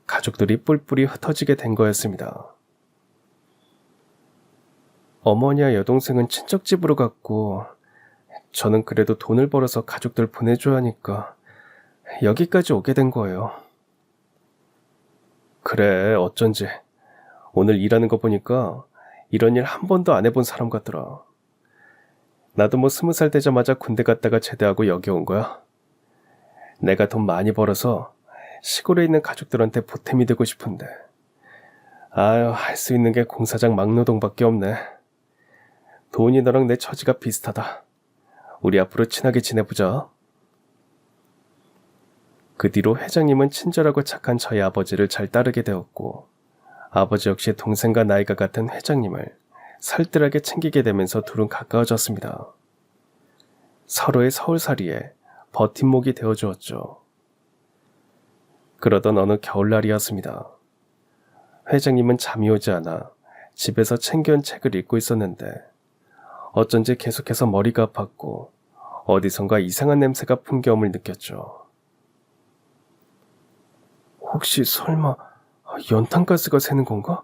가족들이 뿔뿔이 흩어지게 된 거였습니다. 어머니와 여동생은 친척집으로 갔고 저는 그래도 돈을 벌어서 가족들 보내줘야 하니까 여기까지 오게 된 거예요. 그래, 어쩐지 오늘 일하는 거 보니까 이런 일 한 번도 안 해본 사람 같더라. 나도 뭐 20살 되자마자 군대 갔다가 제대하고 여기 온 거야. 내가 돈 많이 벌어서 시골에 있는 가족들한테 보탬이 되고 싶은데 아유, 할 수 있는 게 공사장 막노동밖에 없네. 돈이 너랑 내 처지가 비슷하다. 우리 앞으로 친하게 지내보자. 그 뒤로 회장님은 친절하고 착한 저희 아버지를 잘 따르게 되었고 아버지 역시 동생과 나이가 같은 회장님을 살뜰하게 챙기게 되면서 둘은 가까워졌습니다. 서로의 서울살이에 버팀목이 되어주었죠. 그러던 어느 겨울날이었습니다. 회장님은 잠이 오지 않아 집에서 챙겨온 책을 읽고 있었는데 어쩐지 계속해서 머리가 아팠고 어디선가 이상한 냄새가 풍겨옴을 느꼈죠. 혹시 설마 연탄가스가 새는 건가?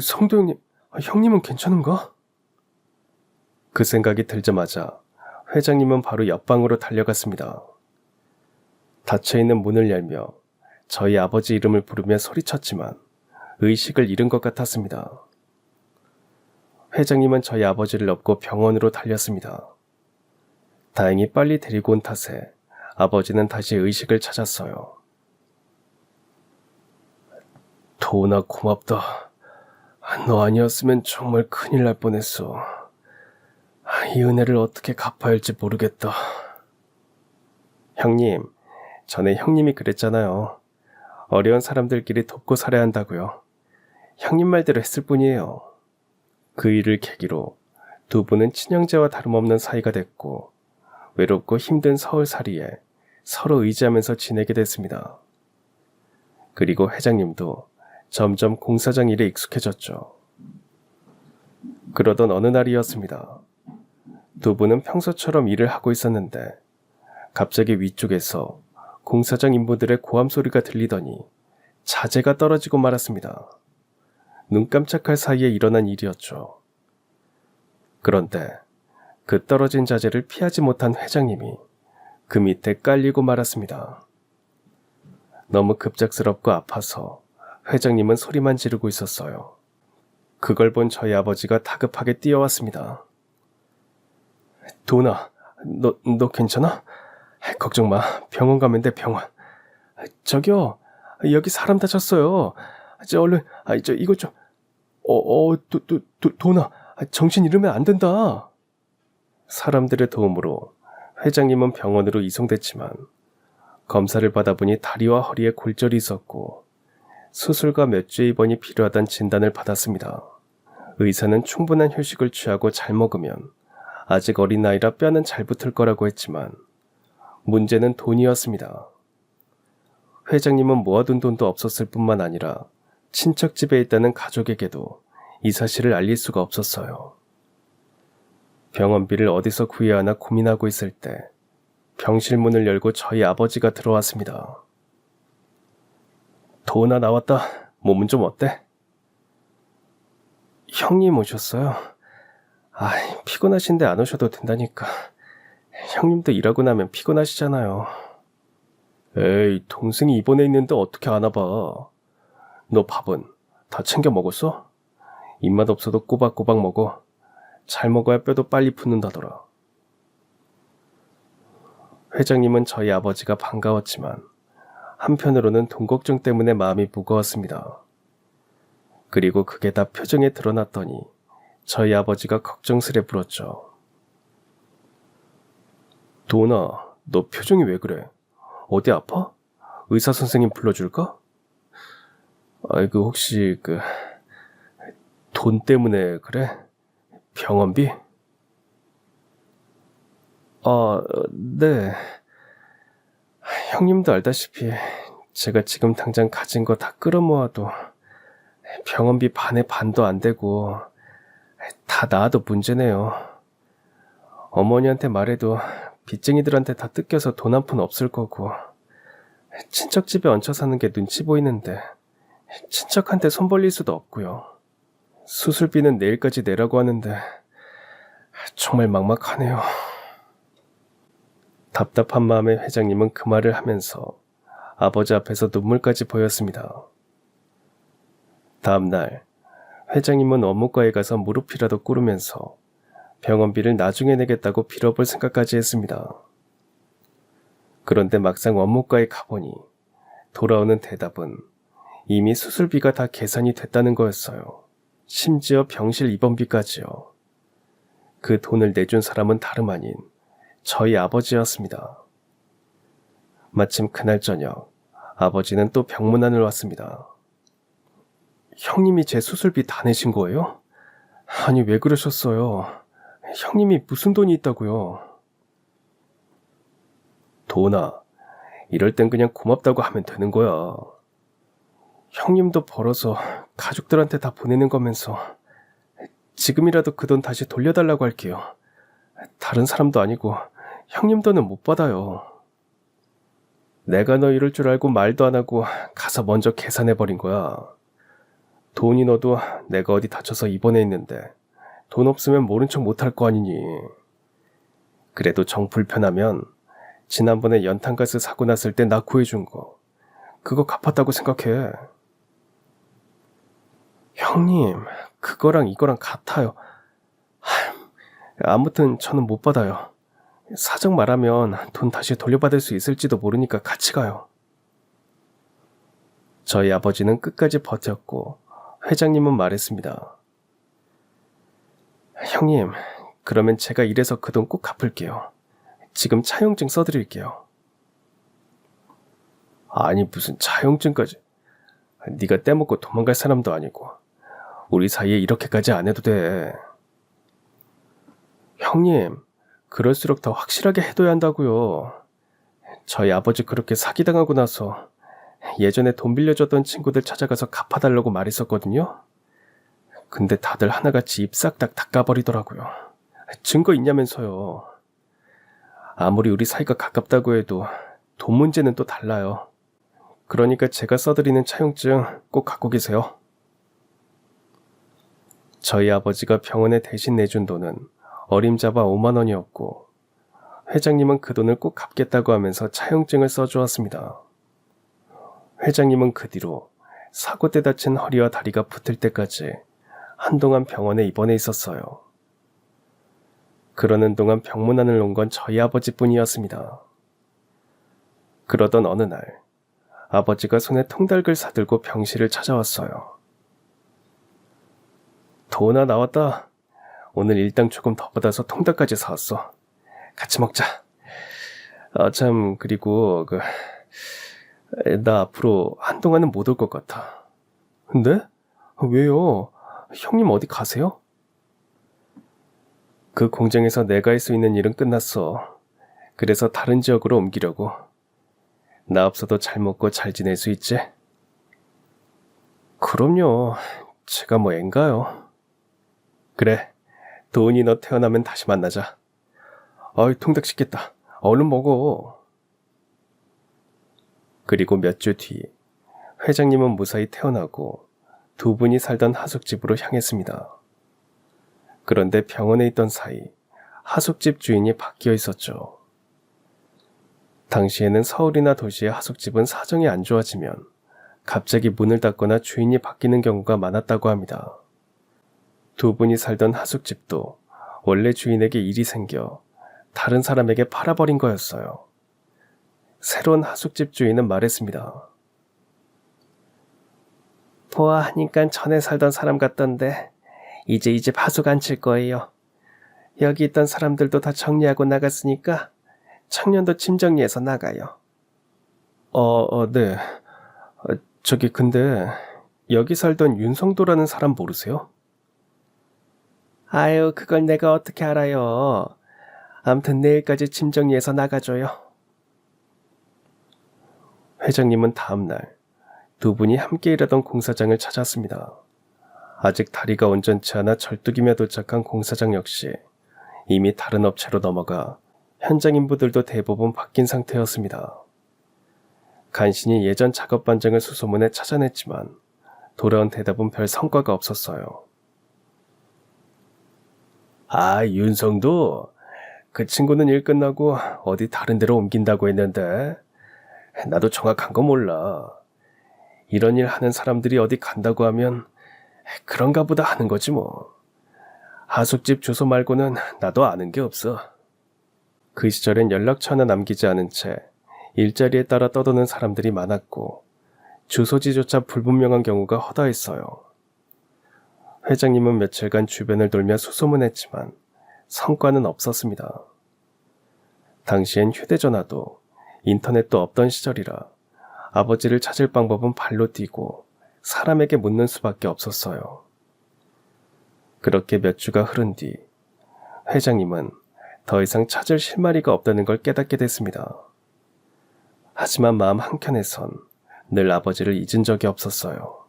성도 형님, 형님은 괜찮은가? 그 생각이 들자마자 회장님은 바로 옆방으로 달려갔습니다. 닫혀있는 문을 열며 저희 아버지 이름을 부르며 소리쳤지만 의식을 잃은 것 같았습니다. 회장님은 저희 아버지를 업고 병원으로 달렸습니다. 다행히 빨리 데리고 온 탓에 아버지는 다시 의식을 찾았어요. 도훈아, 고맙다. 너 아니었으면 정말 큰일 날 뻔했어. 이 은혜를 어떻게 갚아야 할지 모르겠다. 형님, 전에 형님이 그랬잖아요. 어려운 사람들끼리 돕고 살아야 한다고요. 형님 말대로 했을 뿐이에요. 그 일을 계기로 두 분은 친형제와 다름없는 사이가 됐고 외롭고 힘든 서울살이에 서로 의지하면서 지내게 됐습니다. 그리고 회장님도 점점 공사장 일에 익숙해졌죠. 그러던 어느 날이었습니다. 두 분은 평소처럼 일을 하고 있었는데 갑자기 위쪽에서 공사장 인부들의 고함 소리가 들리더니 자재가 떨어지고 말았습니다. 눈 깜짝할 사이에 일어난 일이었죠. 그런데 그 떨어진 자재를 피하지 못한 회장님이 그 밑에 깔리고 말았습니다. 너무 급작스럽고 아파서 회장님은 소리만 지르고 있었어요. 그걸 본 저희 아버지가 다급하게 뛰어왔습니다. 도훈아, 너 괜찮아? 걱정 마. 병원 가면 돼, 병원. 저기요, 여기 사람 다쳤어요. 얼른, 이거 좀, 도훈아, 정신 잃으면 안 된다. 사람들의 도움으로 회장님은 병원으로 이송됐지만 검사를 받아보니 다리와 허리에 골절이 있었고 수술과 몇 주의 입원이 필요하다는 진단을 받았습니다. 의사는 충분한 휴식을 취하고 잘 먹으면 아직 어린 나이라 뼈는 잘 붙을 거라고 했지만 문제는 돈이었습니다. 회장님은 모아둔 돈도 없었을 뿐만 아니라 친척집에 있다는 가족에게도 이 사실을 알릴 수가 없었어요. 병원비를 어디서 구해야 하나 고민하고 있을 때 병실 문을 열고 저희 아버지가 들어왔습니다. 도훈아, 나왔다. 몸은 좀 어때? 형님 오셨어요? 피곤하신데 안 오셔도 된다니까. 형님도 일하고 나면 피곤하시잖아요. 에이, 동생이 입원해 있는데 어떻게 안 와봐. 너 밥은 다 챙겨 먹었어? 입맛 없어도 꼬박꼬박 먹어. 잘 먹어야 뼈도 빨리 붙는다더라. 회장님은 저희 아버지가 반가웠지만 한편으로는 돈 걱정 때문에 마음이 무거웠습니다. 그리고 그게 다 표정에 드러났더니 저희 아버지가 걱정스레 물었죠. 도훈아, 너 표정이 왜 그래? 어디 아파? 의사 선생님 불러줄까? 혹시 돈 때문에 그래? 병원비? 네. 형님도 알다시피 제가 지금 당장 가진 거 다 끌어모아도 병원비 반의 반도 안 되고 다 나아도 문제네요. 어머니한테 말해도 빚쟁이들한테 다 뜯겨서 돈 한 푼 없을 거고 친척 집에 얹혀 사는 게 눈치 보이는데 친척한테 손 벌릴 수도 없고요. 수술비는 내일까지 내라고 하는데 정말 막막하네요. 답답한 마음에 회장님은 그 말을 하면서 아버지 앞에서 눈물까지 보였습니다. 다음 날 회장님은 업무과에 가서 무릎이라도 꿇으면서 병원비를 나중에 내겠다고 빌어볼 생각까지 했습니다. 그런데 막상 업무과에 가보니 돌아오는 대답은 이미 수술비가 다 계산이 됐다는 거였어요. 심지어 병실 입원비까지요. 그 돈을 내준 사람은 다름 아닌 저희 아버지였습니다. 마침 그날 저녁 아버지는 또 병문안을 왔습니다. 형님이 제 수술비 다 내신 거예요? 아니 왜 그러셨어요? 형님이 무슨 돈이 있다고요? 도나, 이럴 땐 그냥 고맙다고 하면 되는 거야. 형님도 벌어서 가족들한테 다 보내는 거면서 지금이라도 그 돈 다시 돌려달라고 할게요. 다른 사람도 아니고 형님 돈은 못 받아요. 내가 너 이럴 줄 알고 말도 안 하고 가서 먼저 계산해버린 거야. 돈이 너도 내가 어디 다쳐서 입원해 있는데 돈 없으면 모른 척 못할 거 아니니. 그래도 정 불편하면 지난번에 연탄가스 사고 났을 때 나 구해준 거 그거 갚았다고 생각해. 형님, 그거랑 이거랑 같아요. 아무튼 저는 못 받아요. 사정 말하면 돈 다시 돌려받을 수 있을지도 모르니까 같이 가요. 저희 아버지는 끝까지 버텼고 회장님은 말했습니다. 형님, 그러면 제가 이래서 그 돈 꼭 갚을게요. 지금 차용증 써드릴게요. 아니 무슨 차용증까지. 네가 떼먹고 도망갈 사람도 아니고 우리 사이에 이렇게까지 안 해도 돼. 형님, 그럴수록 더 확실하게 해둬야 한다고요. 저희 아버지 그렇게 사기당하고 나서 예전에 돈 빌려줬던 친구들 찾아가서 갚아달라고 말했었거든요. 근데 다들 하나같이 입 싹 다 닦아버리더라고요. 증거 있냐면서요. 아무리 우리 사이가 가깝다고 해도 돈 문제는 또 달라요. 그러니까 제가 써드리는 차용증 꼭 갖고 계세요. 저희 아버지가 병원에 대신 내준 돈은 어림잡아 5만 원이었고 회장님은 그 돈을 꼭 갚겠다고 하면서 차용증을 써주었습니다. 회장님은 그 뒤로 사고 때 다친 허리와 다리가 붙을 때까지 한동안 병원에 입원해 있었어요. 그러는 동안 병문안을 온 건 저희 아버지뿐이었습니다. 그러던 어느 날 아버지가 손에 통닭을 사들고 병실을 찾아왔어요. 도나 나왔다. 오늘 일당 조금 더 받아서 통닭까지 사왔어. 같이 먹자. 참 그리고 나 앞으로 한동안은 못 올 것 같아. 근데? 왜요? 형님 어디 가세요? 그 공장에서 내가 할 수 있는 일은 끝났어. 그래서 다른 지역으로 옮기려고. 나 없어도 잘 먹고 잘 지낼 수 있지? 그럼요. 제가 뭐 앤가요? 그래. 도은이 너 태어나면 다시 만나자. 통닭 식겠다. 얼른 먹어. 그리고 몇 주 뒤 회장님은 무사히 태어나고 두 분이 살던 하숙집으로 향했습니다. 그런데 병원에 있던 사이 하숙집 주인이 바뀌어 있었죠. 당시에는 서울이나 도시의 하숙집은 사정이 안 좋아지면 갑자기 문을 닫거나 주인이 바뀌는 경우가 많았다고 합니다. 두 분이 살던 하숙집도 원래 주인에게 일이 생겨 다른 사람에게 팔아버린 거였어요. 새로운 하숙집 주인은 말했습니다. 보아하니까 전에 살던 사람 같던데 이제 이 집 하숙 안 칠 거예요. 여기 있던 사람들도 다 정리하고 나갔으니까 청년도 짐 정리해서 나가요. 네. 저기 근데 여기 살던 윤성도라는 사람 모르세요? 아유, 그걸 내가 어떻게 알아요. 암튼 내일까지 짐 정리해서 나가줘요. 회장님은 다음날 두 분이 함께 일하던 공사장을 찾았습니다. 아직 다리가 온전치 않아 절뚝이며 도착한 공사장 역시 이미 다른 업체로 넘어가 현장 인부들도 대부분 바뀐 상태였습니다. 간신히 예전 작업 반장을 수소문해 찾아냈지만 돌아온 대답은 별 성과가 없었어요. 아, 윤성도? 그 친구는 일 끝나고 어디 다른 데로 옮긴다고 했는데 나도 정확한 거 몰라. 이런 일 하는 사람들이 어디 간다고 하면 그런가 보다 하는 거지 뭐. 하숙집 주소 말고는 나도 아는 게 없어. 그 시절엔 연락처 하나 남기지 않은 채 일자리에 따라 떠도는 사람들이 많았고 주소지조차 불분명한 경우가 허다했어요. 회장님은 며칠간 주변을 돌며 수소문했지만 성과는 없었습니다. 당시엔 휴대전화도 인터넷도 없던 시절이라 아버지를 찾을 방법은 발로 뛰고 사람에게 묻는 수밖에 없었어요. 그렇게 몇 주가 흐른 뒤 회장님은 더 이상 찾을 실마리가 없다는 걸 깨닫게 됐습니다. 하지만 마음 한켠에선 늘 아버지를 잊은 적이 없었어요.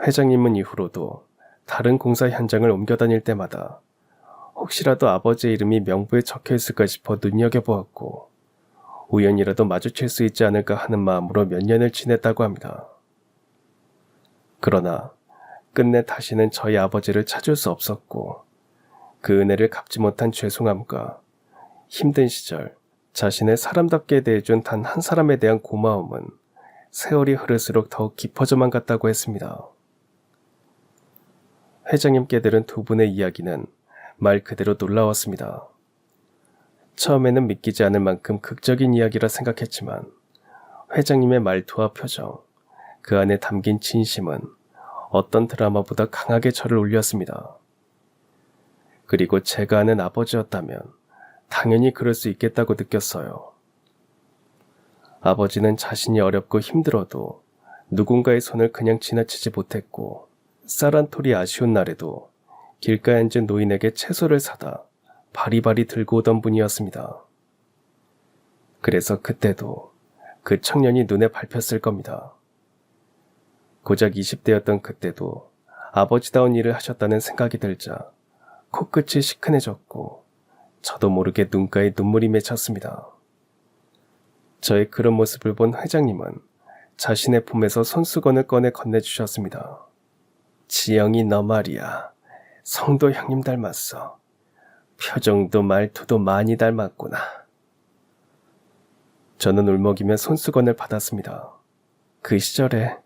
회장님은 이후로도 다른 공사 현장을 옮겨 다닐 때마다 혹시라도 아버지의 이름이 명부에 적혀 있을까 싶어 눈여겨보았고 우연이라도 마주칠 수 있지 않을까 하는 마음으로 몇 년을 지냈다고 합니다. 그러나 끝내 다시는 저희 아버지를 찾을 수 없었고 그 은혜를 갚지 못한 죄송함과 힘든 시절 자신의 사람답게 대해준 단 한 사람에 대한 고마움은 세월이 흐를수록 더욱 깊어져만 갔다고 했습니다. 회장님께 들은 두 분의 이야기는 말 그대로 놀라웠습니다. 처음에는 믿기지 않을 만큼 극적인 이야기라 생각했지만 회장님의 말투와 표정, 그 안에 담긴 진심은 어떤 드라마보다 강하게 저를 울렸습니다. 그리고 제가 아는 아버지였다면 당연히 그럴 수 있겠다고 느꼈어요. 아버지는 자신이 어렵고 힘들어도 누군가의 손을 그냥 지나치지 못했고 쌀한톨이 아쉬운 날에도 길가에 앉은 노인에게 채소를 사다 바리바리 들고 오던 분이었습니다. 그래서 그때도 그 청년이 눈에 밟혔을 겁니다. 고작 20대였던 그때도 아버지다운 일을 하셨다는 생각이 들자 코끝이 시큰해졌고 저도 모르게 눈가에 눈물이 맺혔습니다. 저의 그런 모습을 본 회장님은 자신의 품에서 손수건을 꺼내 건네주셨습니다. 지영이 너 말이야. 성도 형님 닮았어. 표정도 말투도 많이 닮았구나. 저는 울먹이며 손수건을 받았습니다. 그 시절에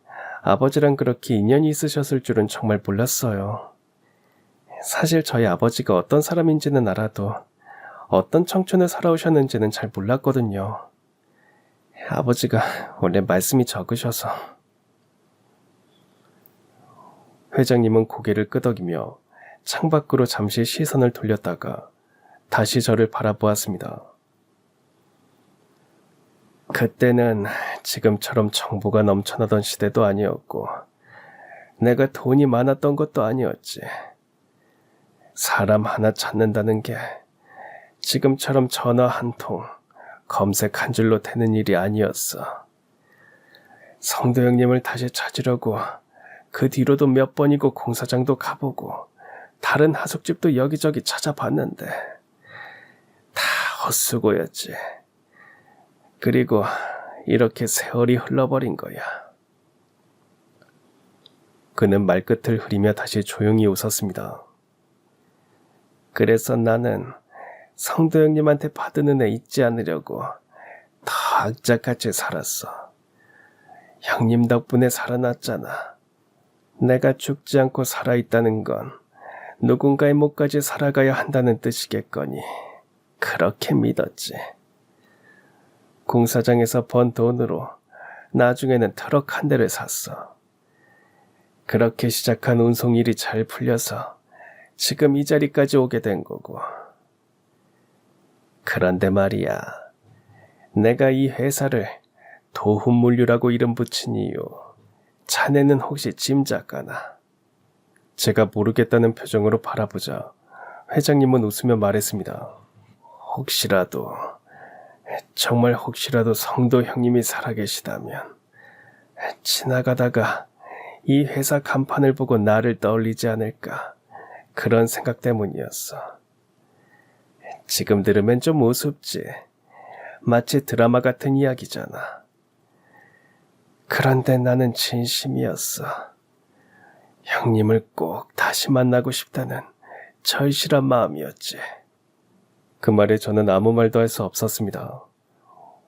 아버지랑 그렇게 인연이 있으셨을 줄은 정말 몰랐어요. 사실 저희 아버지가 어떤 사람인지는 알아도 어떤 청춘을 살아오셨는지는 잘 몰랐거든요. 아버지가 원래 말씀이 적으셔서. 회장님은 고개를 끄덕이며 창밖으로 잠시 시선을 돌렸다가 다시 저를 바라보았습니다. 그때는 지금처럼 정보가 넘쳐나던 시대도 아니었고 내가 돈이 많았던 것도 아니었지. 사람 하나 찾는다는 게 지금처럼 전화 한 통, 검색 한 줄로 되는 일이 아니었어. 성도 형님을 다시 찾으려고 그 뒤로도 몇 번이고 공사장도 가보고 다른 하숙집도 여기저기 찾아봤는데 다 헛수고였지. 그리고 이렇게 세월이 흘러버린 거야. 그는 말끝을 흐리며 다시 조용히 웃었습니다. 그래서 나는 성도 형님한테 받은 은혜 잊지 않으려고 더 악착같이 살았어. 형님 덕분에 살아났잖아. 내가 죽지 않고 살아있다는 건 누군가의 목까지 살아가야 한다는 뜻이겠거니 그렇게 믿었지. 공사장에서 번 돈으로 나중에는 트럭 한 대를 샀어. 그렇게 시작한 운송일이 잘 풀려서 지금 이 자리까지 오게 된 거고. 그런데 말이야, 내가 이 회사를 도훈물류라고 이름 붙인 이유 자네는 혹시 짐작가나? 제가 모르겠다는 표정으로 바라보자 회장님은 웃으며 말했습니다. 혹시라도, 정말 혹시라도 성도 형님이 살아계시다면 지나가다가 이 회사 간판을 보고 나를 떠올리지 않을까, 그런 생각 때문이었어. 지금 들으면 좀 우습지. 마치 드라마 같은 이야기잖아. 그런데 나는 진심이었어. 형님을 꼭 다시 만나고 싶다는 절실한 마음이었지. 그 말에 저는 아무 말도 할 수 없었습니다.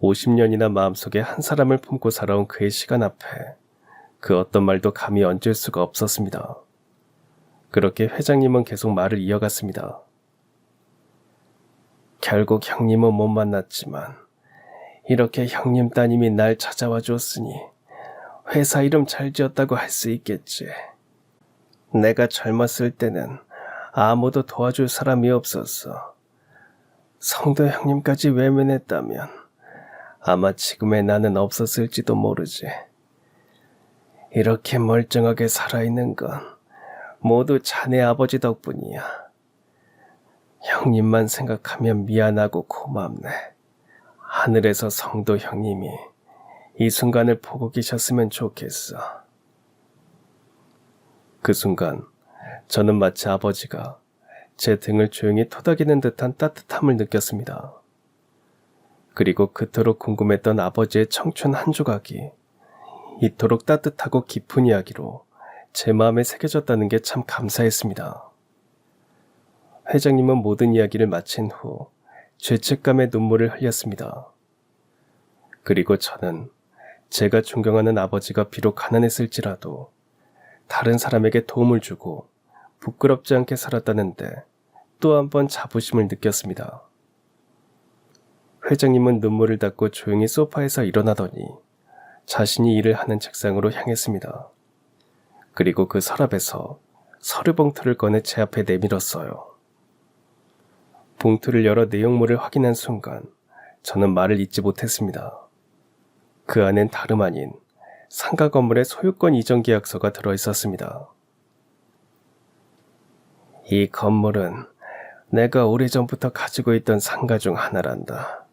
50년이나 마음속에 한 사람을 품고 살아온 그의 시간 앞에 그 어떤 말도 감히 얹을 수가 없었습니다. 그렇게 회장님은 계속 말을 이어갔습니다. 결국 형님은 못 만났지만 이렇게 형님 따님이 날 찾아와 줬으니 회사 이름 잘 지었다고 할 수 있겠지. 내가 젊었을 때는 아무도 도와줄 사람이 없었어. 성도 형님까지 외면했다면 아마 지금의 나는 없었을지도 모르지. 이렇게 멀쩡하게 살아있는 건 모두 자네 아버지 덕분이야. 형님만 생각하면 미안하고 고맙네. 하늘에서 성도 형님이 이 순간을 보고 계셨으면 좋겠어. 그 순간 저는 마치 아버지가 제 등을 조용히 토닥이는 듯한 따뜻함을 느꼈습니다. 그리고 그토록 궁금했던 아버지의 청춘 한 조각이 이토록 따뜻하고 깊은 이야기로 제 마음에 새겨졌다는 게 참 감사했습니다. 회장님은 모든 이야기를 마친 후 죄책감에 눈물을 흘렸습니다. 그리고 저는 제가 존경하는 아버지가 비록 가난했을지라도 다른 사람에게 도움을 주고 부끄럽지 않게 살았다는데 또 한 번 자부심을 느꼈습니다. 회장님은 눈물을 닦고 조용히 소파에서 일어나더니 자신이 일을 하는 책상으로 향했습니다. 그리고 그 서랍에서 서류 봉투를 꺼내 제 앞에 내밀었어요. 봉투를 열어 내용물을 확인한 순간 저는 말을 잇지 못했습니다. 그 안엔 다름 아닌 상가 건물의 소유권 이전 계약서가 들어있었습니다. 이 건물은 내가 오래전부터 가지고 있던 상가 중 하나란다.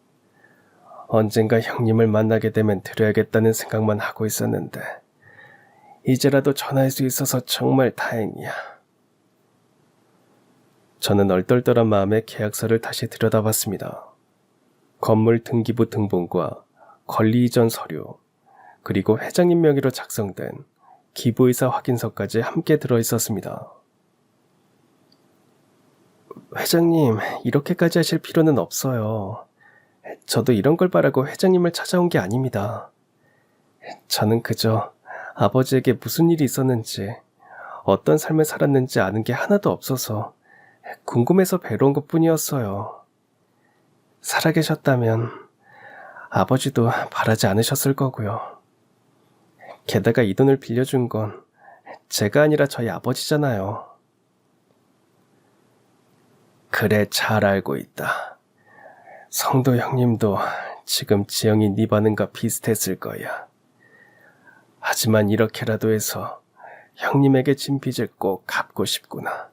언젠가 형님을 만나게 되면 드려야겠다는 생각만 하고 있었는데 이제라도 전할 수 있어서 정말 다행이야. 저는 얼떨떨한 마음에 계약서를 다시 들여다봤습니다. 건물 등기부 등본과 권리 이전 서류, 그리고 회장님 명의로 작성된 기부의사 확인서까지 함께 들어있었습니다. 회장님, 이렇게까지 하실 필요는 없어요. 저도 이런 걸 바라고 회장님을 찾아온 게 아닙니다. 저는 그저 아버지에게 무슨 일이 있었는지, 어떤 삶을 살았는지 아는 게 하나도 없어서 궁금해서 뵈러 온 것뿐이었어요. 살아계셨다면 아버지도 바라지 않으셨을 거고요. 게다가 이 돈을 빌려준 건 제가 아니라 저희 아버지잖아요. 그래, 잘 알고 있다. 성도 형님도 지금 지영이 네 반응과 비슷했을 거야. 하지만 이렇게라도 해서 형님에게 진 빚을 꼭 갚고 싶구나.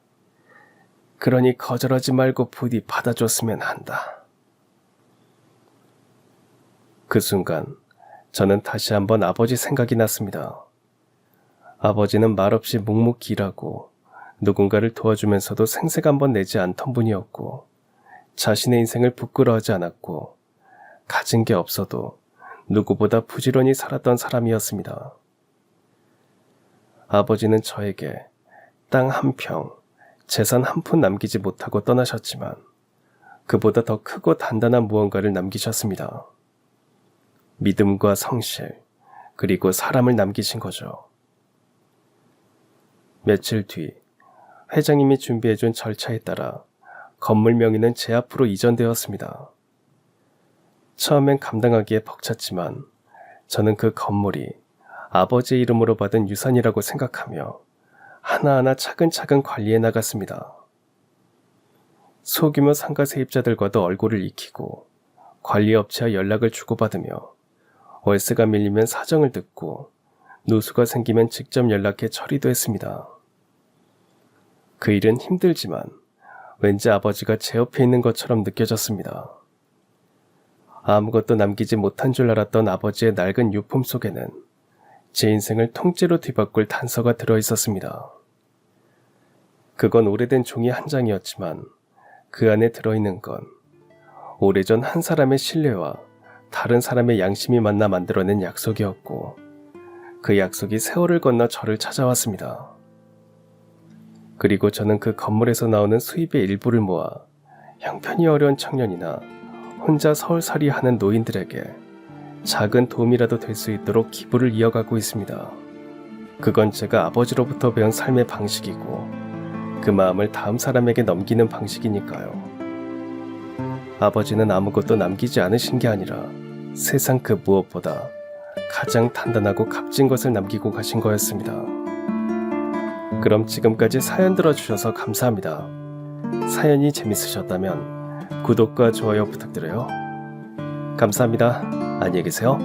그러니 거절하지 말고 부디 받아줬으면 한다. 그 순간 저는 다시 한번 아버지 생각이 났습니다. 아버지는 말없이 묵묵히 일하고 누군가를 도와주면서도 생색 한번 내지 않던 분이었고 자신의 인생을 부끄러워하지 않았고 가진 게 없어도 누구보다 부지런히 살았던 사람이었습니다. 아버지는 저에게 땅 한 평, 재산 한 푼 남기지 못하고 떠나셨지만 그보다 더 크고 단단한 무언가를 남기셨습니다. 믿음과 성실, 그리고 사람을 남기신 거죠. 며칠 뒤 회장님이 준비해준 절차에 따라 건물 명의는 제 앞으로 이전되었습니다. 처음엔 감당하기에 벅찼지만 저는 그 건물이 아버지의 이름으로 받은 유산이라고 생각하며 하나하나 차근차근 관리해 나갔습니다. 소규모 상가 세입자들과도 얼굴을 익히고 관리업체와 연락을 주고받으며 월세가 밀리면 사정을 듣고 누수가 생기면 직접 연락해 처리도 했습니다. 그 일은 힘들지만 왠지 아버지가 제 옆에 있는 것처럼 느껴졌습니다. 아무것도 남기지 못한 줄 알았던 아버지의 낡은 유품 속에는 제 인생을 통째로 뒤바꿀 단서가 들어있었습니다. 그건 오래된 종이 한 장이었지만 그 안에 들어있는 건 오래전 한 사람의 신뢰와 다른 사람의 양심이 만나 만들어낸 약속이었고 그 약속이 세월을 건너 저를 찾아왔습니다. 그리고 저는 그 건물에서 나오는 수입의 일부를 모아 형편이 어려운 청년이나 혼자 서울살이 하는 노인들에게 작은 도움이라도 될 수 있도록 기부를 이어가고 있습니다. 그건 제가 아버지로부터 배운 삶의 방식이고 그 마음을 다음 사람에게 넘기는 방식이니까요. 아버지는 아무것도 남기지 않으신 게 아니라 세상 그 무엇보다 가장 단단하고 값진 것을 남기고 가신 거였습니다. 그럼 지금까지 사연 들어주셔서 감사합니다. 사연이 재밌으셨다면 구독과 좋아요 부탁드려요. 감사합니다. 안녕히 계세요.